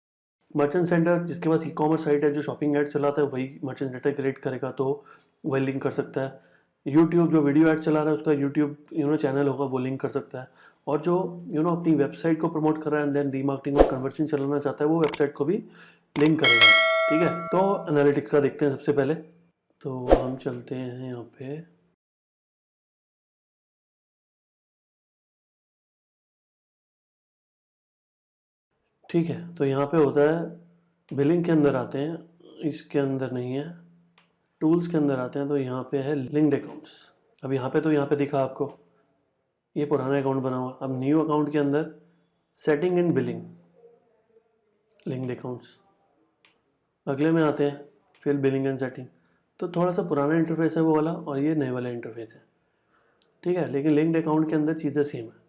मर्चेंट सेंटर जिसके पास ई कॉमर्स साइट है, जो शॉपिंग ऐड चलाता है, वही मर्चेंट सेंटर क्रिएट करेगा, तो वही लिंक कर सकता है। यूट्यूब जो वीडियो ऐड चला रहा है, उसका यूट्यूब चैनल होगा, वो लिंक कर सकता है। और जो अपनी वेबसाइट को प्रमोट कर रहा है एंड देन रीमार्केटिंग और कन्वर्जन चलाना चाहता है, वो वेबसाइट को भी लिंक करेगा। ठीक है, तो एनालिटिक्स का देखते हैं सबसे पहले। तो हम चलते हैं यहाँ पे, ठीक है। तो यहाँ पे होता है, बिलिंग के अंदर आते हैं, इसके अंदर नहीं है, टूल्स के अंदर आते हैं, तो यहाँ पे है लिंक्ड अकाउंट्स। अब यहाँ पे, तो यहाँ पे दिखा आपको, ये पुराना अकाउंट बना हुआ। अब न्यू अकाउंट के अंदर setting and billing, linked accounts. अगले में आते हैं फिर बिलिंग एंड सेटिंग। तो थोड़ा सा पुराना इंटरफेस है वो वाला, और ये नए वाला इंटरफेस है। ठीक है, लेकिन लिंक्ड अकाउंट के अंदर चीज़ें सेम है।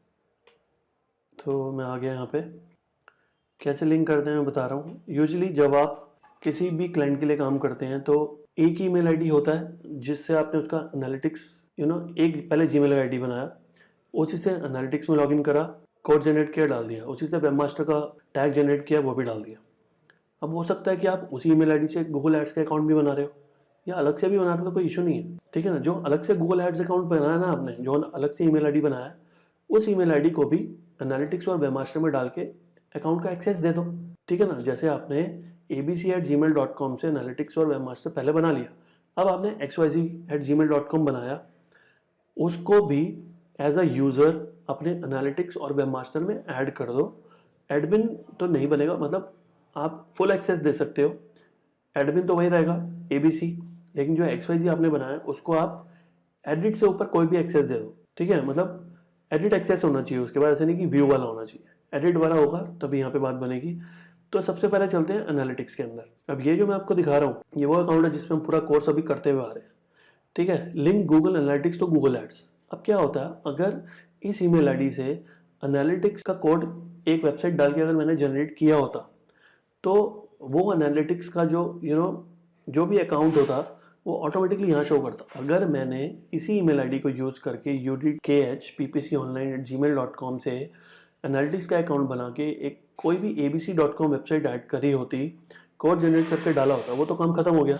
तो मैं आ गया यहाँ पे, कैसे लिंक करते हैं मैं बता रहा हूँ। यूजुअली जब आप किसी भी क्लाइंट के लिए काम करते हैं, तो एक ही ईमेल आईडी होता है जिससे आपने उसका एनालिटिक्स, एक पहले जीमेल आईडी बनाया, उसी से एनालिटिक्स में लॉगिन करा, कोड जनरेट किया, डाल दिया, उसी से वेबमास्टर का टैग जनरेट किया, वो भी डाल दिया। अब हो सकता है कि आप उसी ईमेल आईडी से गूगल एड्स का अकाउंट भी बना रहे हो, या अलग से भी बना रहे हो, तो कोई इशू नहीं है। ठीक है ना, जो अलग से गूगल एड्स अकाउंट बनाया ना आपने, जो अलग से ईमेल आईडी बनाया है, उस ईमेल आईडी को भी एनालिटिक्स और वेबमास्टर में डाल के अकाउंट का एक्सेस दे दो। ठीक है ना, जैसे आपने abc@gmail.com से एनालिटिक्स और वेबमास्टर पहले बना लिया, अब आपने xyz@gmail.com बनाया, उसको भी एज अ यूज़र अपने एनालिटिक्स और वेबमास्टर में ऐड कर दो। एडमिन तो नहीं बनेगा, मतलब आप फुल एक्सेस दे सकते हो, एडमिन तो वही रहेगा ABC, लेकिन जो XYZ आपने बनाया उसको आप एडिट से ऊपर कोई भी एक्सेस दे दो। ठीक है, मतलब एडिट एक्सेस होना चाहिए उसके बाद, ऐसे नहीं कि व्यू वाला होना चाहिए, एडिट वाला होगा तभी यहाँ पे बात बनेगी। तो सबसे पहले चलते हैं एनालिटिक्स के अंदर। अब ये जो मैं आपको दिखा रहा हूँ, ये वो अकाउंट है जिसमें हम पूरा कोर्स अभी करते हुए आ रहे हैं। ठीक है, link Google analytics to Google ads. अब क्या होता है, अगर इस ईमेल आईडी से एनालिटिक्स का कोड एक वेबसाइट डाल के अगर मैंने जनरेट किया होता, तो वो एनालिटिक्स का जो जो भी अकाउंट होता, वो ऑटोमेटिकली यहाँ शो करता। अगर मैंने इसी ईमेल आईडी को यूज़ करके udkhppconline@gmail.com से एनालिटिक्स का अकाउंट बना के एक कोई भी abc.com वेबसाइट ऐड करी होती, कोड जनरेट करके डाला होता, वो तो काम खत्म हो गया।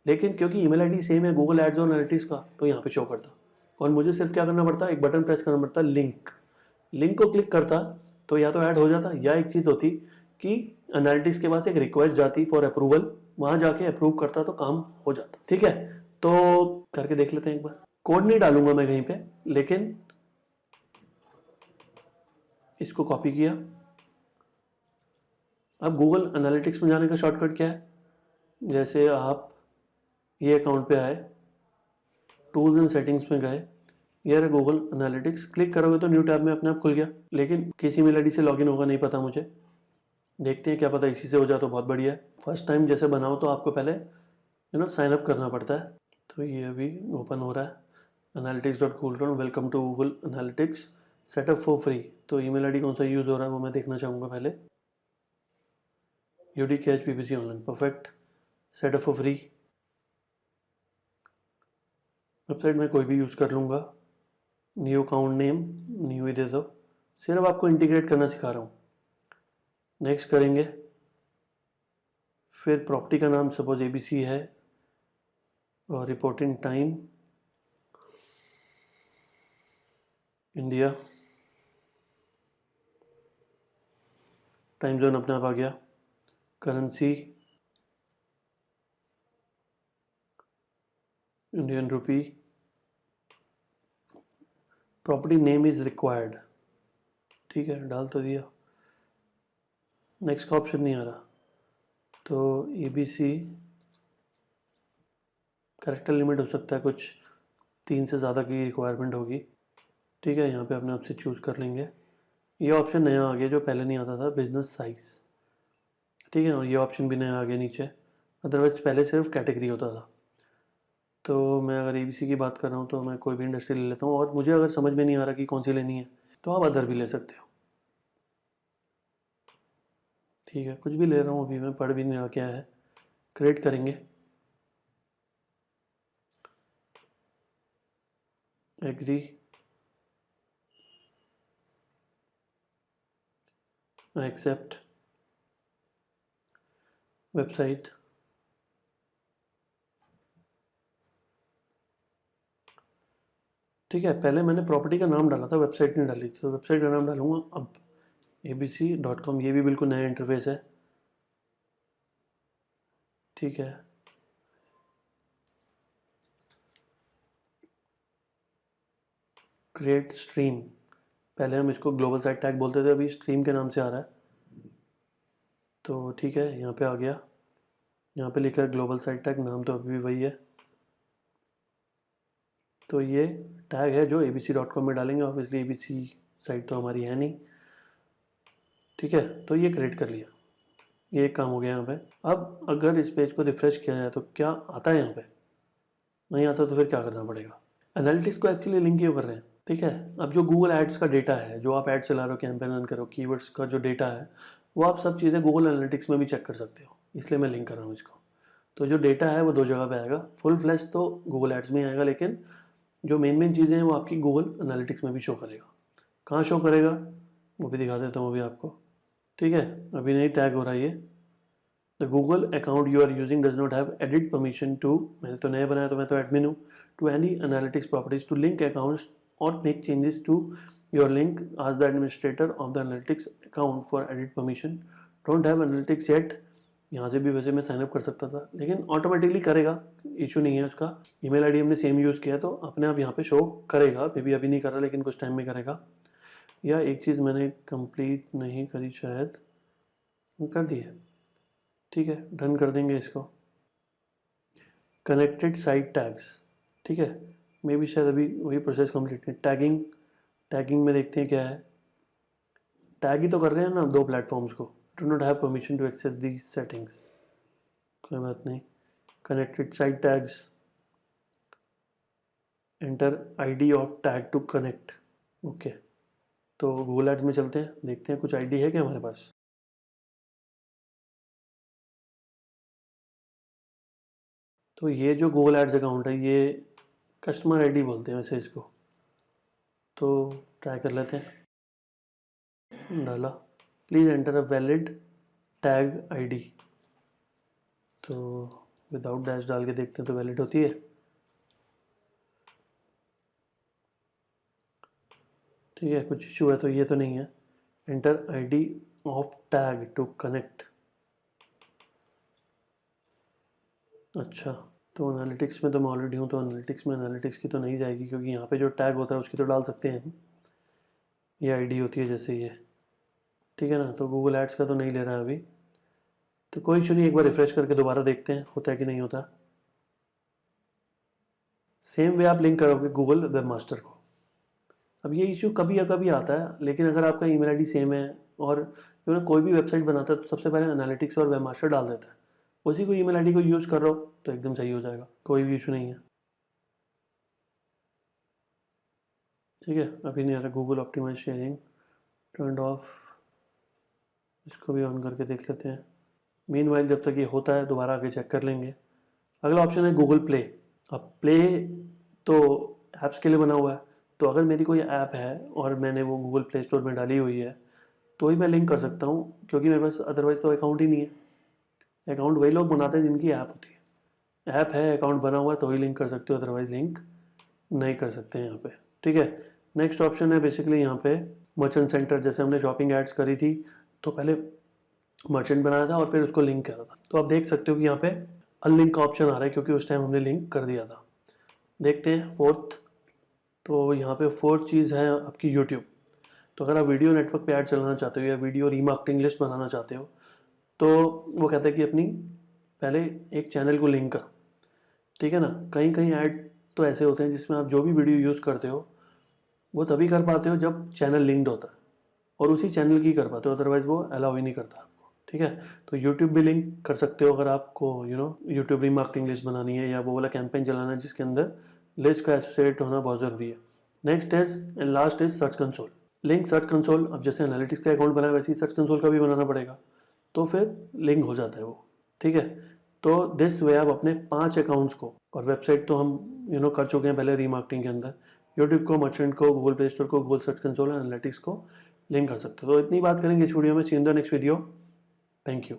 लेकिन क्योंकि ईमेल आईडी सेम है गूगल एड्स और एनालिटिक्स का, तो यहाँ पे शो करता। और मुझे सिर्फ क्या करना पड़ता, एक बटन प्रेस करना पड़ता, लिंक। लिंक को क्लिक करता तो या तो ऐड हो जाता, या एक चीज़ होती कि एनालिटिक्स के पास एक रिक्वेस्ट जाती फॉर अप्रूवल, वहां जाके अप्रूव करता तो काम हो जाता। ठीक है, तो करके देख लेते हैं एक बार। कोड नहीं डालूंगा मैं कहीं पे, लेकिन इसको कॉपी किया। अब गूगल एनालिटिक्स में जाने का शॉर्टकट क्या है, जैसे आप ये अकाउंट पे आए, टूल्स एंड सेटिंग्स में गए, ये रहा गूगल एनालिटिक्स, क्लिक करोगे तो न्यू टैब में अपने आप खुल गया। लेकिन किसी मेल आईडी से लॉगिन होगा नहीं पता मुझे, देखते हैं, क्या पता इसी से हो जाए तो बहुत बढ़िया है। फर्स्ट टाइम जैसे बनाओ तो आपको पहले साइन अप करना पड़ता है। तो ये अभी ओपन हो रहा है, analytics.google.com, welcome to Google analytics, setup for free. तो ईमेल आईडी कौन सा यूज़ हो रहा है वो मैं देखना चाहूँगा पहले, udkhppc online, perfect, setup for free. Website में कोई भी यूज़ कर लूँगा, न्यू अकाउंट नेम न्यू ही दे दो, सिर्फ आपको इंटीग्रेट करना सिखा रहा हूँ। नेक्स्ट करेंगे, फिर प्रॉपर्टी का नाम सपोज ABC है, और reporting time India, time zone अपने आप आ गया, currency Indian rupee, property name is required. ठीक है, डाल तो दिया, नेक्स्ट का ऑप्शन नहीं आ रहा। तो ABC करेक्टर लिमिट हो सकता है कुछ 3 से ज़्यादा की रिक्वायरमेंट होगी। ठीक है, यहाँ पे अपने आप से चूज़ कर लेंगे। ये ऑप्शन नया आ गया जो पहले नहीं आता था, बिजनेस साइज। ठीक है, और ये ऑप्शन भी नया आ गया नीचे, अदरवाइज पहले सिर्फ कैटेगरी होता था। तो मैं अगर ABC की बात कर रहा हूँ तो मैं कोई भी इंडस्ट्री ले लेता हूँ, और मुझे अगर समझ में नहीं आ रहा कि कौन सी लेनी है तो आप अदर भी ले सकते हो। ठीक है, कुछ भी ले रहा हूँ अभी, मैं पढ़ भी नहीं रहा क्या है। क्रिएट करेंगे, एग्री, एक्सेप्ट, वेबसाइट, ठीक है। पहले मैंने प्रॉपर्टी का नाम डाला था, वेबसाइट नहीं डाली थी, तो वेबसाइट का नाम डालूंगा अब abc.com। ये भी बिल्कुल नया इंटरफेस है, ठीक है। क्रिएट स्ट्रीम, पहले हम इसको ग्लोबल साइट टैग बोलते थे, अभी स्ट्रीम के नाम से आ रहा है। तो ठीक है, यहाँ पे आ गया, यहाँ पे लिखा है ग्लोबल साइट टैग, नाम तो अभी भी वही है। तो ये टैग है जो abc.com में डालेंगे, ऑब्वियसली abc साइट तो हमारी है नहीं, ठीक है। तो ये क्रिएट कर लिया, ये एक काम हो गया यहाँ पे। अब अगर इस पेज को रिफ्रेश किया जाए तो क्या आता है यहाँ पे? नहीं आता, तो फिर क्या करना पड़ेगा? एनालिटिक्स को एक्चुअली लिंक क्यों कर रहे हैं, ठीक है। अब जो गूगल एड्स का डेटा है, जो आप एड चला रहे हो, कैंपेन रन करो, कीवर्ड्स का जो डेटा है, वो आप सब चीज़ें गूगल एनालिटिक्स में भी चेक कर सकते हो, इसलिए मैं लिंक कर रहा हूँ इसको। तो जो डेटा है वो दो जगह पे आएगा, फुल फ्लैश तो गूगल एड्स में आएगा, लेकिन जो मेन चीज़ें हैं वो आपकी गूगल एनालिटिक्स में भी शो करेगा। कहाँ शो करेगा वो भी दिखा देता हूँ अभी आपको, ठीक है। अभी नहीं टैग हो रहा है ये। The Google account you are using does not have edit permission to, मैंने तो नया बनाया तो मैं तो एडमिन हूँ, to any analytics properties, to link accounts और make changes to your link as the administrator of the analytics account for edit permission, don't have analytics yet. यहाँ से भी वैसे मैं साइनअप कर सकता था, लेकिन ऑटोमेटिकली करेगा, इशू नहीं है उसका। ईमेल आईडी हमने सेम यूज़ किया तो अपने आप यहाँ पे शो करेगा, मे बी अभी नहीं कर रहा लेकिन कुछ टाइम में करेगा। या एक चीज़ मैंने कंप्लीट नहीं करी शायद, कर दी है, ठीक है, डन कर देंगे इसको। कनेक्टेड साइट टैग्स, ठीक है, मे बी शायद अभी वही प्रोसेस कंप्लीट है। टैगिंग, टैगिंग में देखते हैं क्या है। टैग ही तो कर रहे हैं ना दो प्लेटफॉर्म्स को। Do not have permission to access the settings, कोई बात नहीं। Connected site tags, enter ID of tag to connect, okay. तो गूगल एड्स में चलते हैं, देखते हैं कुछ आईडी है क्या हमारे पास। तो ये जो गूगल एड्स अकाउंट है, ये कस्टमर आईडी बोलते हैं वैसे इसको, तो ट्राई कर लेते हैं। डाला, please enter a valid tag ID, तो विदाउट डैश डाल के देखते हैं तो वैलिड होती है। ठीक है, कुछ इशू है तो ये तो नहीं है। Enter ID of tag to connect, अच्छा। तो एनालिटिक्स में तो मैं ऑलरेडी हूँ, तो एनालिटिक्स में एनालिटिक्स की तो नहीं जाएगी, क्योंकि यहाँ पे जो टैग होता है उसकी तो डाल सकते हैं हम। ये आईडी होती है जैसे ये, ठीक है ना। तो गूगल एड्स का तो नहीं ले रहा है अभी, तो कोई इशू नहीं, एक बार रिफ्रेश करके दोबारा देखते हैं होता है कि नहीं होता। सेम वे आप लिंक करोगे गूगल वेब मास्टर को। अब ये इशू कभी या कभी आता है, लेकिन अगर आपका ईमेल आईडी सेम है और कोई भी वेबसाइट बनाता है तो सबसे पहले एनालिटिक्स और वेब मास्टर डाल देता है, उसी को ईमेल आईडी को यूज़ कर रहा हो तो एकदम सही हो जाएगा, कोई भी इशू नहीं है, ठीक है। अभी नहीं आ रहा Google optimise sharing, turn off, इसको भी ऑन करके देख लेते हैं। मीनवाइल जब तक ये होता है दोबारा आगे चेक कर लेंगे। अगला ऑप्शन है गूगल प्ले। अब प्ले तो ऐप्स के लिए बना हुआ है, तो अगर मेरी कोई ऐप है और मैंने वो गूगल प्ले स्टोर में डाली हुई है तो ही मैं लिंक कर सकता हूँ, क्योंकि मेरे पास अदरवाइज़ तो अकाउंट ही नहीं है। अकाउंट वही लोग बनाते हैं जिनकी ऐप होती है, ऐप है, अकाउंट बना हुआ है तो ही लिंक कर सकते हो, अदरवाइज लिंक नहीं कर सकते हैं यहाँ पे, ठीक है। नेक्स्ट ऑप्शन है बेसिकली यहाँ पे मर्चेंट सेंटर। जैसे हमने शॉपिंग एड्स करी थी तो पहले मर्चेंट बनाया था और फिर उसको लिंक करा था, तो आप देख सकते हो कि यहाँ पे अनलिंक का ऑप्शन आ रहा है, क्योंकि उस टाइम हमने लिंक कर दिया था। देखते हैं फोर्थ, तो यहाँ पे फोर्थ चीज़ है आपकी यूट्यूब। तो अगर आप वीडियो नेटवर्क पे ऐड चलाना चाहते हो या वीडियो रीमार्केटिंग लिस्ट बनाना चाहते हो, तो वो कहता है कि अपनी पहले एक चैनल को लिंक कर, ठीक है ना। कहीं कहीं ऐड तो ऐसे होते हैं जिसमें आप जो भी वीडियो यूज़ करते हो वो तभी कर पाते हो जब चैनल लिंक्ड होता है, और उसी चैनल की कर पाते हो, अदरवाइज वो अलाउ ही नहीं करता आपको, ठीक है। तो यूट्यूब भी लिंक कर सकते हो अगर आपको यूट्यूब रीमार्केटिंग लिस्ट बनानी है या वो वाला कैंपेन चलाना है जिसके अंदर लिस्ट का एसोसिएट होना बहुत ज़रूरी है। Next is and last is search console. Link search console, अब जैसे एनालिटिक्स का अकाउंट बनाया वैसे ही सर्च कंसोल का भी बनाना पड़ेगा, तो फिर लिंक हो जाता है वो, ठीक है। तो दिस वे आप अपने 5 अकाउंट्स को, और वेबसाइट तो हम कर चुके हैं पहले रीमार्केटिंग के अंदर, यूट्यूब को, मर्चेंट को, गूगल प्ले स्टोर को, गूगल सर्च कंसोल और एनालिटिक्स को लिंक कर सकते हो। तो इतनी बात करेंगे इस वीडियो में। See in the next video, thank you.